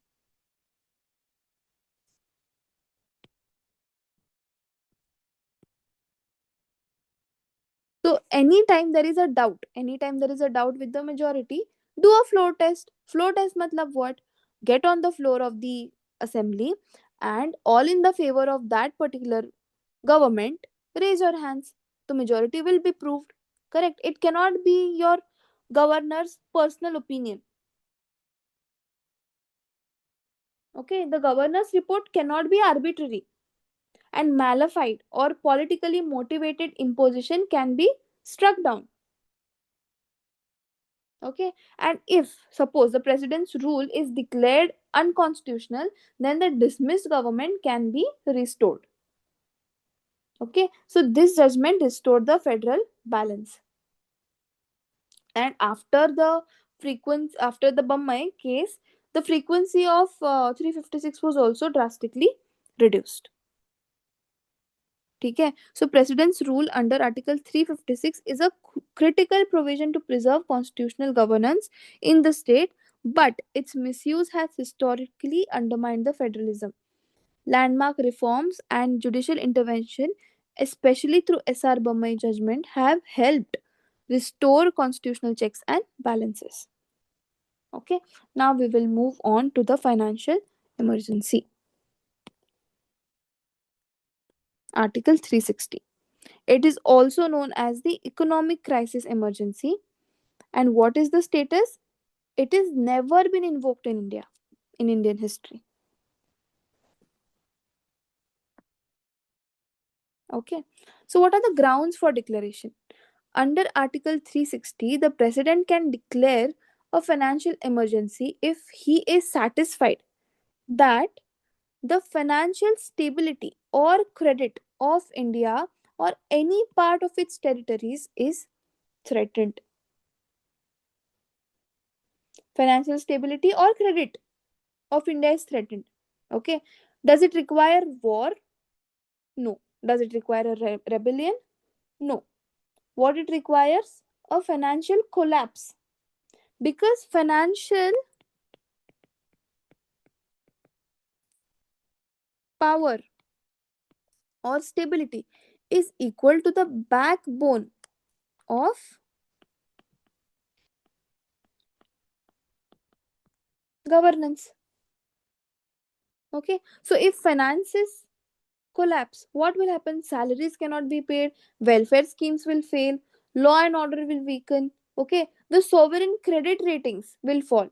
So anytime there is a doubt with the majority, do a floor test. Floor test matlab what? Get on the floor of the assembly and all in the favor of that particular government, raise your hands. The majority will be proved. Correct. It cannot be your governor's personal opinion. Okay, the governor's report cannot be arbitrary, and malified or politically motivated imposition can be struck down. Okay, and if suppose the president's rule is declared unconstitutional, then the dismissed government can be restored. Okay, so this judgment restored the federal balance. And after the Bommai case, the frequency of 356 was also drastically reduced. ठीक है, so president's rule under article 356 is a critical provision to preserve constitutional governance in the state, but its misuse has historically undermined the federalism. Landmark reforms and judicial intervention, especially through SR Bommai judgment, have helped restore constitutional checks and balances. Okay, now we will move on to the financial emergency. Article 360. It is also known as the economic crisis emergency. And what is the status? It has never been invoked in India, in Indian history. Okay. So, what are the grounds for declaration? Under Article 360, the president can declare a financial emergency if he is satisfied that the financial stability or credit of India or any part of its territories is threatened. Financial stability or credit of India is threatened. Okay. Does it require war? No. Does it require a rebellion? No. What it requires? A financial collapse. Because financial power or stability is equal to the backbone of governance. Okay. So if finances collapse, what will happen? Salaries cannot be paid, welfare schemes will fail, law and order will weaken. Okay. The sovereign credit ratings will fall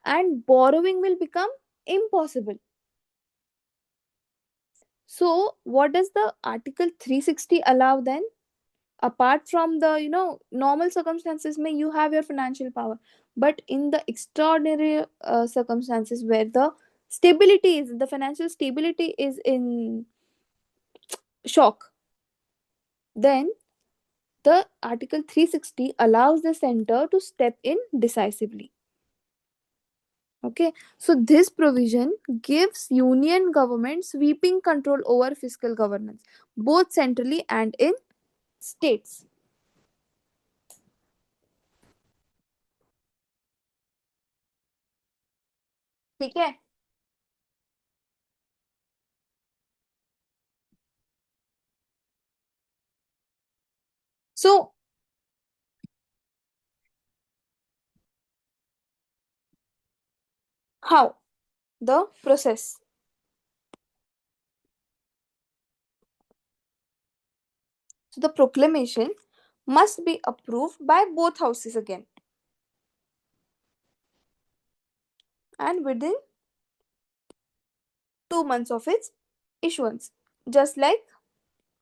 and borrowing will become impossible. So what does the article 360 allow then? Apart from the normal circumstances, may you have your financial power, but in the extraordinary circumstances where the financial stability is in shock, then the article 360 allows the center to step in decisively. Okay, so this provision gives union government sweeping control over fiscal governance, both centrally and in states. ठीक है. So how the process? So the proclamation must be approved by both houses again, and within 2 months of its issuance, just like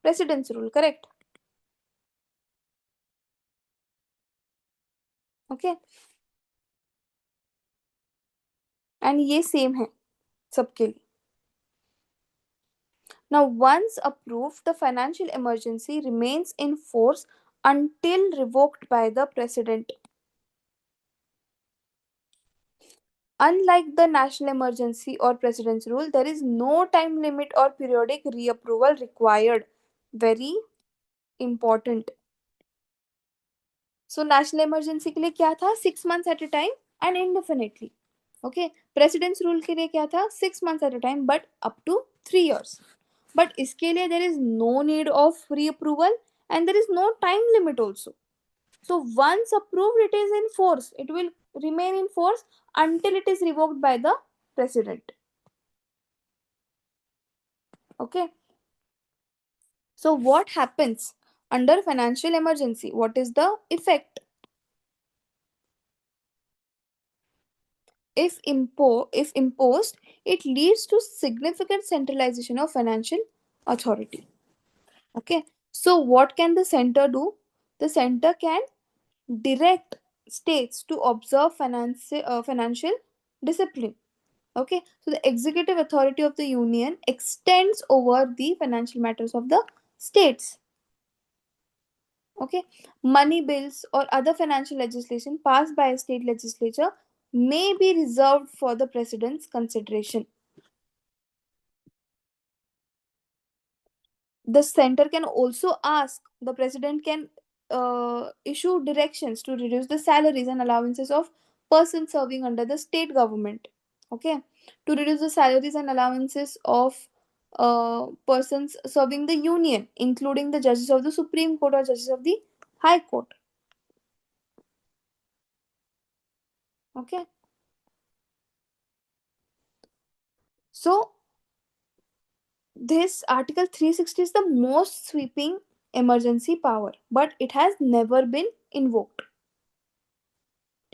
president's rule, correct? Okay, and ये same है सबके लिए. Now, once approved, the financial emergency remains in force until revoked by the president. Unlike the national emergency or president's rule, there is no time limit or periodic reapproval required. Very important. So national emergency के लिए क्या था? 6 months at a time and indefinitely. Okay. President's rule के लिए क्या था? 6 months at a time but up to 3 years. But इसके लिए there is no need of reapproval and there is no time limit also. So once approved, it is in force. It will remain in force until it is revoked by the president. Okay. So what happens under financial emergency? What is the effect? If imposed, it leads to significant centralization of financial authority. Okay. So what can the center do? The center can direct states to observe financial discipline. Okay. So the executive authority of the union extends over the financial matters of the states. Okay. Money bills or other financial legislation passed by a state legislature may be reserved for the president's consideration. The center can also ask, the president can issue directions to reduce the salaries and allowances of persons serving under the state government. Okay. To reduce the salaries and allowances of persons serving the union, including the judges of the Supreme Court or judges of the High Court. Okay. So this article 360 is the most sweeping emergency power, but it has never been invoked.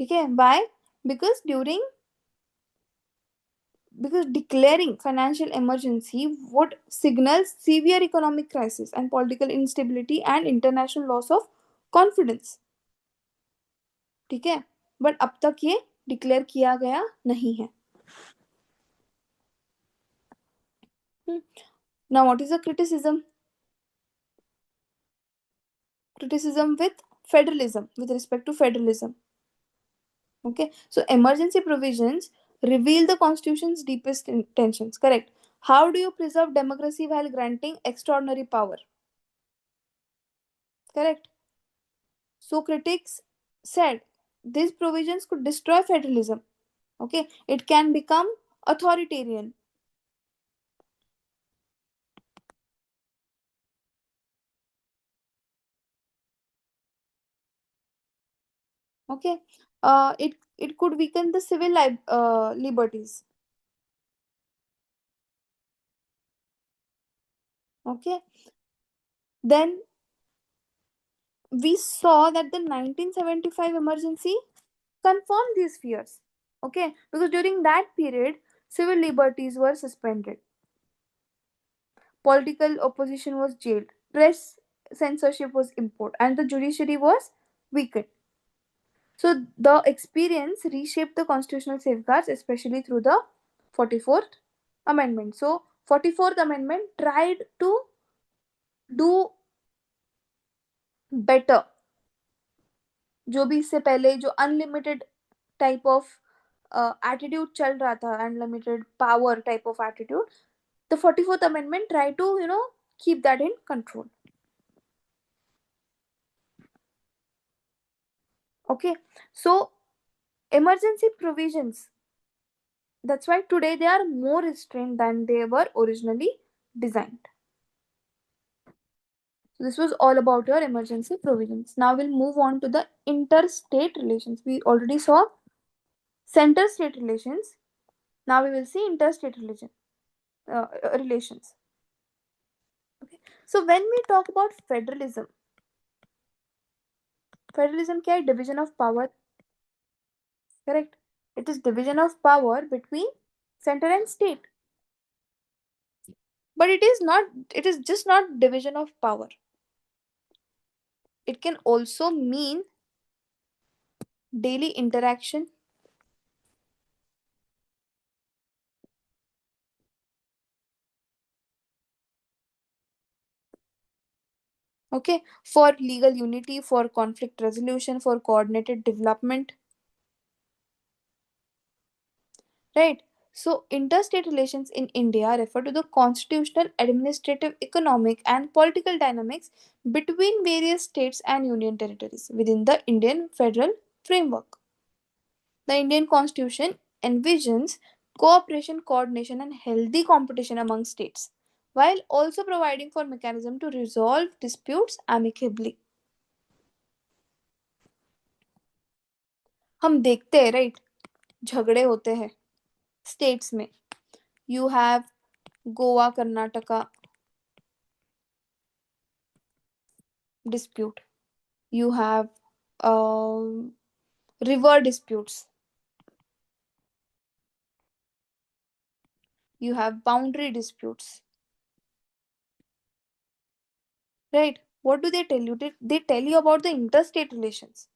Okay. Why? Because declaring financial emergency would signal severe economic crisis and political instability and international loss of confidence. ठीक है. But अब तक ये declare किया गया नहीं है. Now, what is the criticism? Criticism with federalism, with respect to federalism. Okay, so emergency provisions reveal the constitution's deepest intentions. Correct. How do you preserve democracy while granting extraordinary power? Correct. So critics said these provisions could destroy federalism. Okay, it can become authoritarian. Okay, it could weaken the civil liberties. Okay, then we saw that the 1975 emergency confirmed these fears. Okay, because during that period, civil liberties were suspended, political opposition was jailed, press censorship was imposed, and the judiciary was weakened. So the experience reshaped the constitutional safeguards, especially through the 44th Amendment. So 44th Amendment tried to do better. जो भी इससे पहले जो unlimited type of attitude चल रहा था, unlimited power type of attitude, the 44th amendment try to keep that in control. Okay, so emergency provisions, that's why today they are more restrained than they were originally designed. So this was all about your emergency provisions. Now we'll move on to the interstate relations. We already saw center state relations. Now we will see interstate relations. Okay, so when we talk about federalism, federalism क्या है? Division of power. Correct. It is division of power between center and state. But it is not, it is just not division of power. It can also mean daily interaction. Okay. For legal unity, for conflict resolution, for coordinated development. Right. So interstate relations in India refer to the constitutional, administrative, economic, and political dynamics between various states and union territories within the Indian federal framework. The Indian Constitution envisions cooperation, coordination, and healthy competition among states, while also providing for mechanism to resolve disputes amicably. हम देखते हैं right, झगड़े होते हैं states में. You have Goa Karnataka dispute, you have river disputes, you have boundary disputes, right? What do they tell you? They tell you about the interstate relations.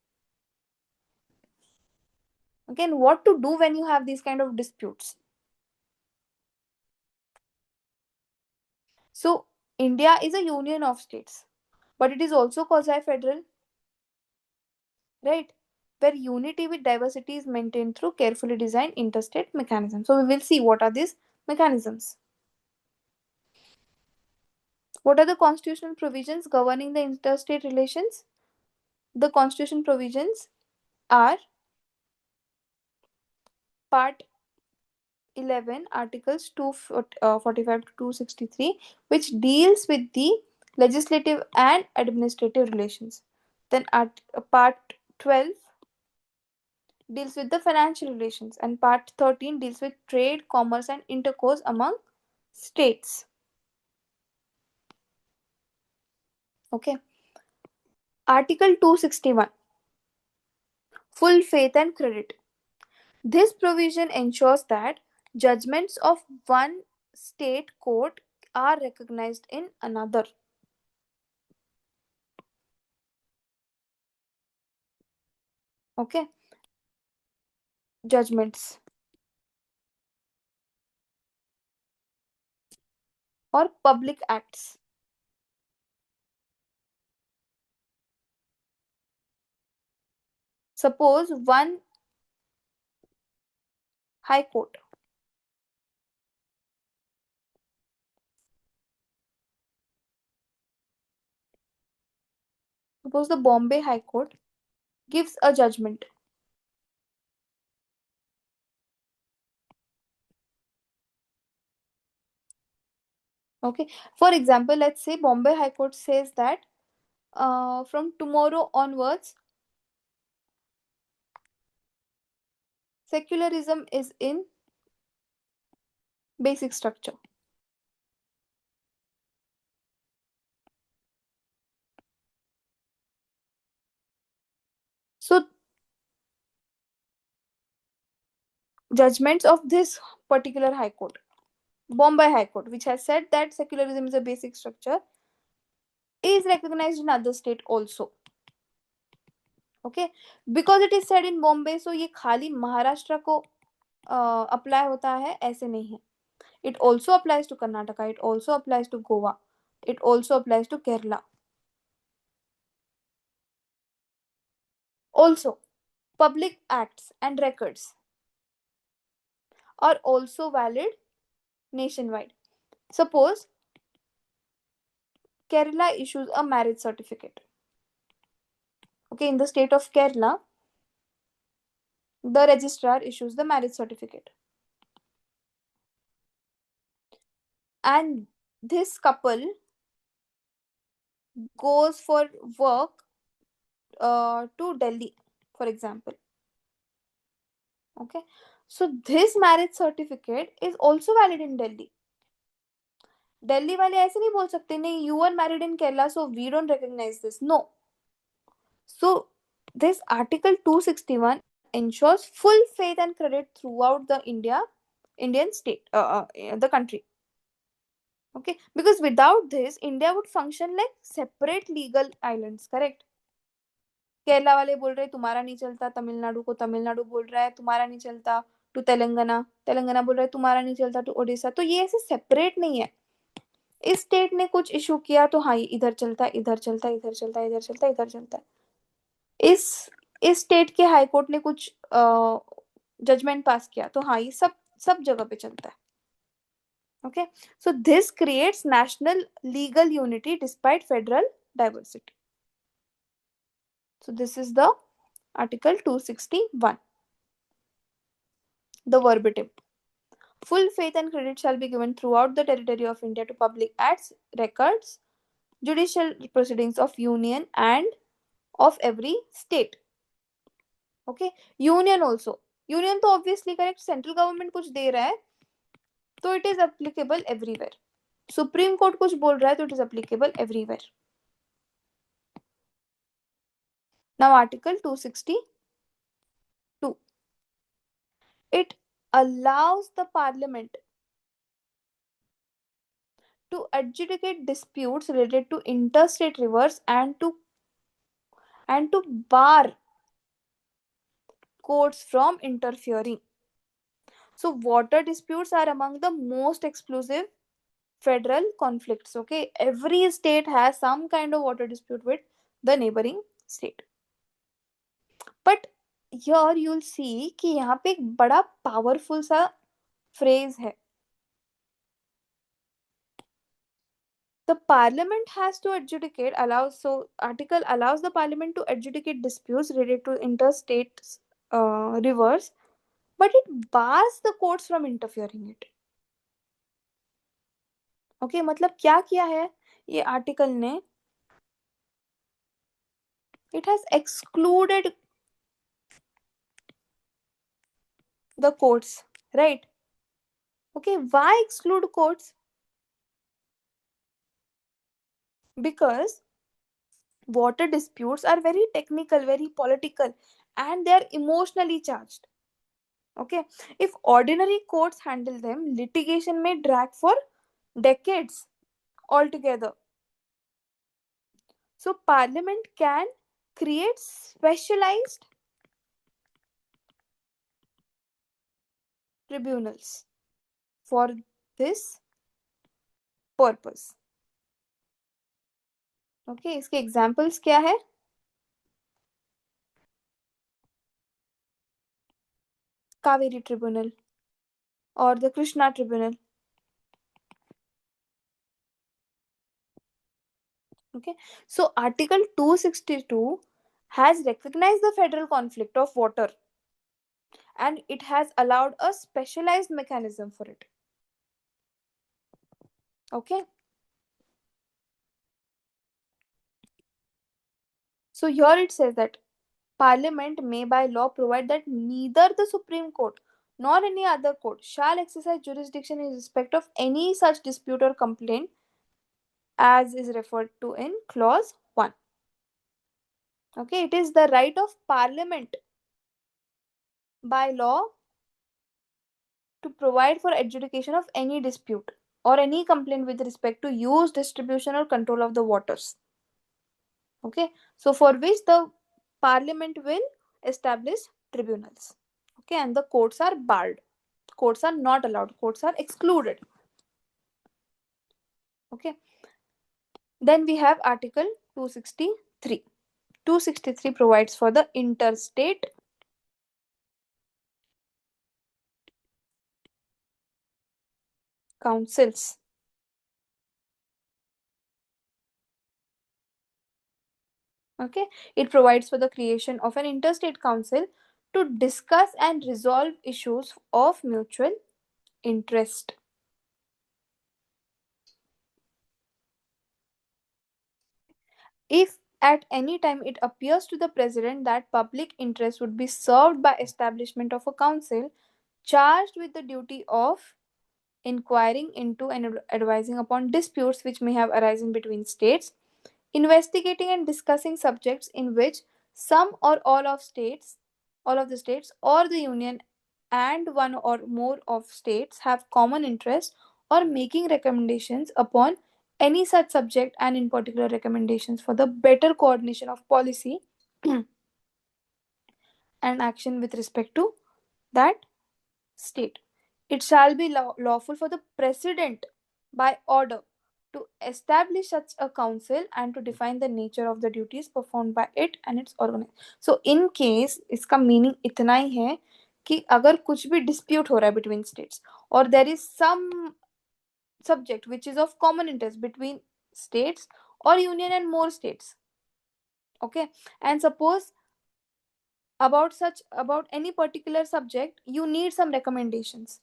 Again, what to do when you have these kind of disputes? So India is a union of states, but it is also quasi-federal, right? Where unity with diversity is maintained through carefully designed interstate mechanisms. So we will see what are these mechanisms. What are the constitutional provisions governing the interstate relations? The constitution provisions are Part 11, Articles 245 to 263, which deals with the legislative and administrative relations. Then Part 12 deals with the financial relations, and Part 13 deals with trade, commerce, and intercourse among states. Okay. Article 261, full faith and credit. This provision ensures that judgments of one state court are recognized in another. Okay, judgments. or public acts. Suppose one high court, suppose the Bombay High Court gives a judgment. Okay, for example, let's say Bombay High Court says that from tomorrow onwards, secularism is in basic structure. So, judgments of this particular High Court, Bombay High Court, which has said that secularism is a basic structure, is recognized in other state also. Okay, because it is said in Bombay, so ये खाली महाराष्ट्र को apply होता है ऐसे नहीं है. It also applies to Karnataka, it also applies to Goa, it also applies to Kerala. Also, public acts and records are also valid nationwide. Suppose Kerala issues a marriage certificate. Okay, in the state of Kerala, the registrar issues the marriage certificate. And this couple goes for work to Delhi, for example. Okay, so this marriage certificate is also valid in Delhi. Delhi वाले ऐसे नहीं बोल सकते नहीं you are married in Kerala so we don't recognize this. No. So this article 261 ensures full faith and credit throughout the Indian state, the country. Okay, because without this India would function like separate legal islands, correct? Kerala वाले बोल रहे तुम्हारा नहीं चलता तमिलनाडु को, तमिलनाडु बोल रहा है तुम्हारा नहीं चलता टू तेलंगाना, तेलंगाना बोल रहा है तुम्हारा नहीं चलता टू ओडिशा. तो ये ऐसे सेपरेट नहीं है. इस स्टेट ने कुछ इशू किया तो हाँ इधर चलता है, इधर चलता है, इधर चलता है, इधर चलता है, इधर चलता है. इस इस स्टेट के हाई कोर्ट ने कुछ जजमेंट पास किया तो हाँ ये सब सब जगह पे चलता है. Okay, so this creates national legal unity despite federal diversity. So this is the article 261, the verbatim. Full faith and credit shall be given throughout the territory of India to public acts, records, judicial proceedings of union and of every state. Okay, union also. Union तो obviously correct, central government कुछ दे रहा है तो it is applicable everywhere. Supreme Court कुछ बोल रहा है तो it is applicable everywhere. Now article 262. It allows the parliament to adjudicate disputes related to interstate rivers and to bar courts from interfering. So water disputes are among the most explosive federal conflicts. Okay, every state has some kind of water dispute with the neighboring state. But here you'll see कि यहाँ पे एक बड़ा powerful सा phrase है. The parliament has to adjudicate allows so article allows the parliament to adjudicate disputes related to interstate rivers, but it bars the courts from interfering it. Okay, मतलब क्या किया है ये आर्टिकल ने? It has excluded the courts, right? Okay, why exclude courts? Because water disputes are very technical, very political, and they are emotionally charged. Okay, if ordinary courts handle them, litigation may drag for decades altogether. So, Parliament can create specialized tribunals for this purpose. Okay, इसके examples क्या है? Kaveri tribunal और the Krishna tribunal. Okay, so Article 262 has recognized the federal conflict of water and it has allowed a specialized mechanism for it. Okay, so here it says that Parliament may by law provide that neither the Supreme Court nor any other court shall exercise jurisdiction in respect of any such dispute or complaint as is referred to in clause 1. Okay, it is the right of Parliament by law to provide for adjudication of any dispute or any complaint with respect to use, distribution, or control of the waters. Okay, so for which the Parliament will establish tribunals. Okay, and the courts are barred. Courts are not allowed. Courts are excluded. Okay, then we have Article 263. 263 provides for the interstate councils. Okay, it provides for the creation of an interstate council to discuss and resolve issues of mutual interest. If at any time it appears to the president that public interest would be served by establishment of a council charged with the duty of inquiring into and advising upon disputes which may have arisen between states, investigating and discussing subjects in which some or all of the states or the union and one or more of states have common interest, or making recommendations upon any such subject and in particular recommendations for the better coordination of policy and action with respect to that state. It shall be lawful for the president by order to establish such a council and to define the nature of the duties performed by it and its organization. So in case, इसका meaning इतना ही है कि अगर कुछ भी dispute हो रहा है बिटवीन स्टेट्स और there is some subject which is of common interest between states or union and more states, okay, and suppose about any particular subject you need some recommendations,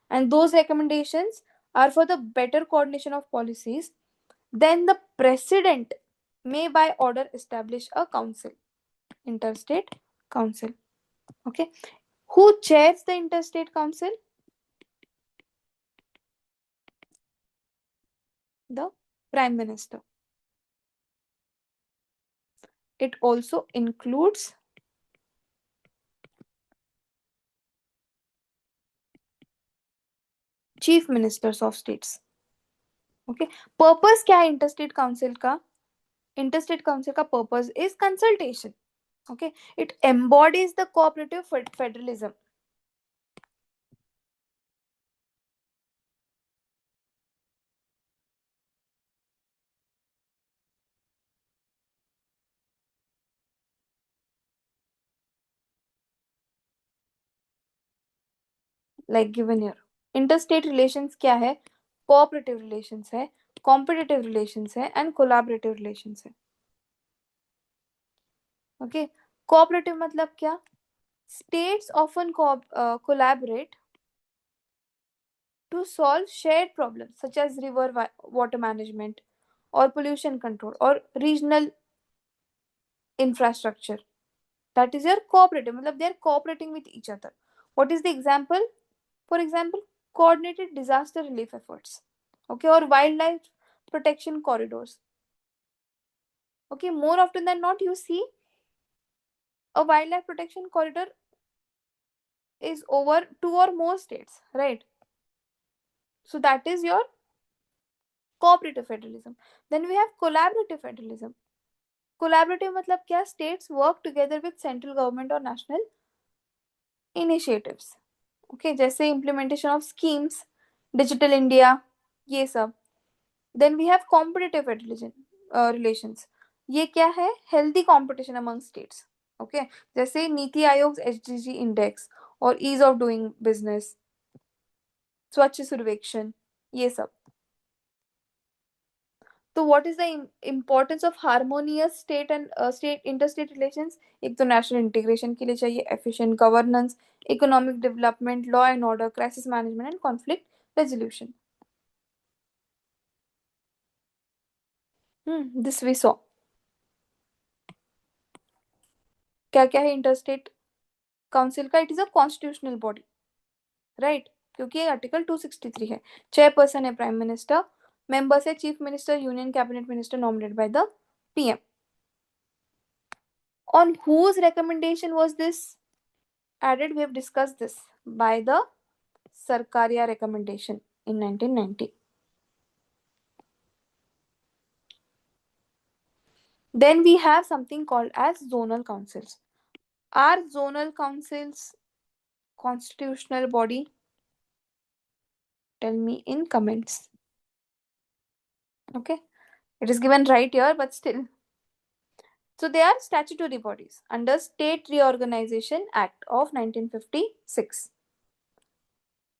and those recommendations are for the better coordination of policies, then the president may by order establish a council, interstate council. Okay, who chairs the interstate council? The prime minister. It also includes chief ministers of states. Okay, purpose क्या है interstate council का? Interstate council का purpose is consultation. Okay, it embodies the cooperative federalism. Like given here, interstate relations क्या है? Cooperative relations है, competitive relations है and collaborative relations है. Okay, cooperative मतलब क्या? States often collaborate to solve shared problems such as river water management or pollution control or regional infrastructure. That is your cooperative. मतलब they are cooperating with each other. What is the example? For example, coordinated disaster relief efforts. Okay, or wildlife protection corridors. Okay, more often than not, you see a wildlife protection corridor is over two or more states, right? So that is your cooperative federalism. Then we have collaborative federalism. Collaborative मतलब क्या? States work together with central government or national initiatives. Okay, जैसे implementation of schemes, digital India, ये सब. Then we have competitive relations. ये क्या है? Healthy competition among states. Okay, जैसे Niti Aayog HDG index और ease of doing business, Swachh Survekshan, ये सब. तो what is the importance of harmonious state and state interstate relations? एक तो नेशनल इंटीग्रेशन के लिए चाहिए, efficient governance, economic development, law and order, crisis management and conflict resolution. This we saw. क्या क्या है इंटरस्टेट काउंसिल का? It is a constitutional body, right? क्योंकि ये आर्टिकल 263 है. चेयरपर्सन है प्राइम मिनिस्टर, मेंबर्स है chief minister, union cabinet minister nominated by the PM. On whose recommendation was this added? We have discussed this by the Sarkaria recommendation in 1990. Then we have something called as zonal councils. Are zonal councils constitutional body? Tell me in comments. Okay, it is given right here, but still. So they are statutory bodies under State Reorganization Act of 1956.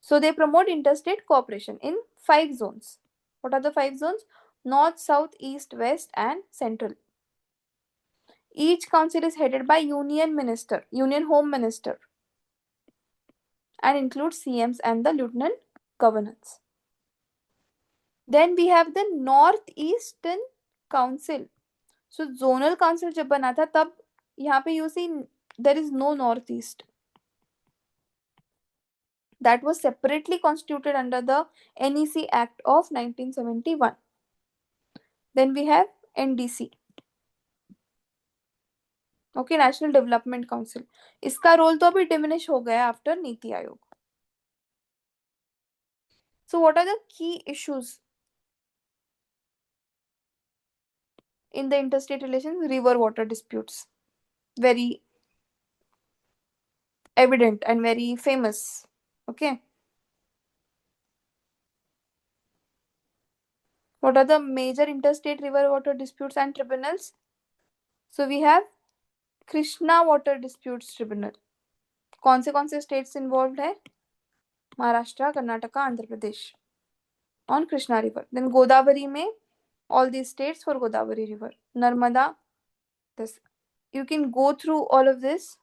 So they promote interstate cooperation in 5 zones. What are the 5 zones? North, South, East, West, and Central. Each council is headed by Union Minister, Union Home Minister, and includes CMs and the Lieutenant Governors. Then we have the Northeastern Council. So zonal council जब बना था तब यहाँ पे you see there is no Northeast. That was separately constituted under the NEC Act of 1971. Then we have NDC. Okay, National Development Council. इसका role तो अभी diminish हो गया after Niti Aayog. So what are the key issues in the interstate relations? River water disputes, very evident and very famous. Okay, what are the major interstate river water disputes and tribunals? So we have Krishna water disputes tribunal. कौन से states involve है? Maharashtra, Karnataka, Andhra Pradesh on Krishna river. Then Godavari में all these states for Godavari river, Narmada. This you can go through all of this,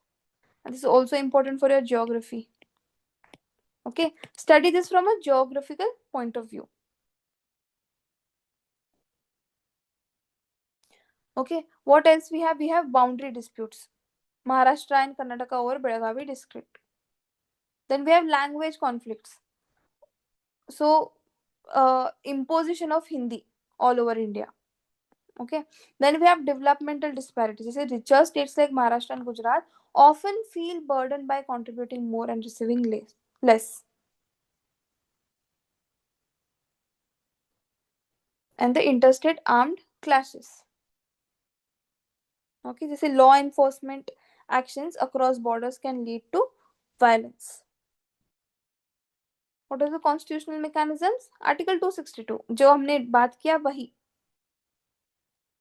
and this is also important for your geography. Okay, study this from a geographical point of view. Okay, what else we have? We have boundary disputes, Maharashtra and Karnataka over Belagavi district. Then we have language conflicts. So imposition of Hindi all over India. Okay, then we have developmental disparities. Say richer states like Maharashtra and Gujarat often feel burdened by contributing more and receiving less. And the interstate armed clashes. Okay, जैसे law enforcement actions across borders can lead to violence. What are the constitutional mechanisms? Article 262 जो हमने बात किया वही.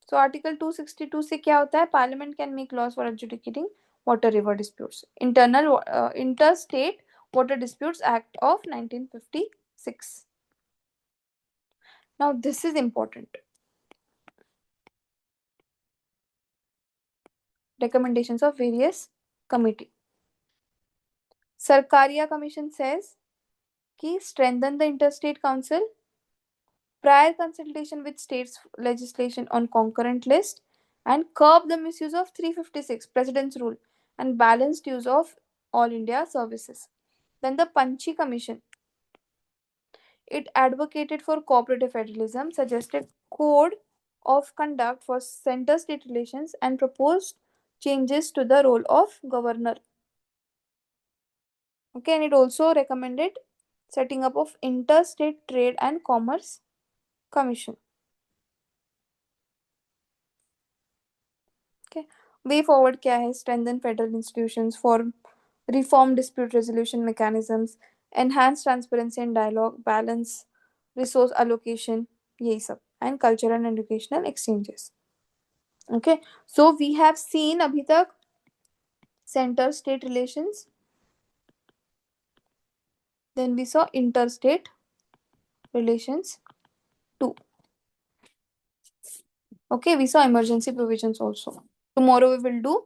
So Article 262 से क्या होता है? Parliament can make laws for adjudicating water river disputes. Interstate Water Disputes Act of 1956. Now this is important. Recommendations of various committee. Sarkaria Commission says कि strengthen the interstate council, prior consultation with states legislation on concurrent list, and curb the misuse of 356 President's Rule and balanced use of all India services. Then the Panchi Commission. It advocated for cooperative federalism, suggested code of conduct for center-state relations, and proposed changes to the role of governor. Okay, and it also recommended setting up of interstate trade and commerce commission. Okay, way forward क्या है? Strengthen federal institutions, form reform dispute resolution mechanisms, enhance transparency and dialogue, balance resource allocation, यही सब. and cultural and educational exchanges. Okay, so we have seen abhi tak center state relations, then we saw interstate relations too. Okay, we saw emergency provisions also. Tomorrow we will do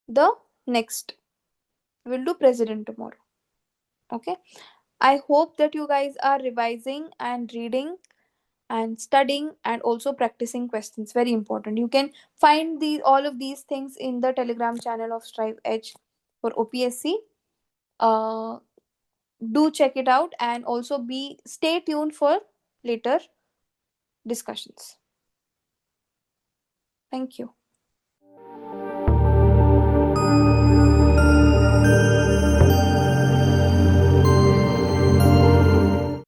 the next. We will do president tomorrow. Okay, I hope that you guys are revising and reading and studying and also practicing questions. Very important. You can find the all of these things in the Telegram channel of Strive Edge for OPSC. Uh, do check it out and also be stay tuned for later discussions. Thank you.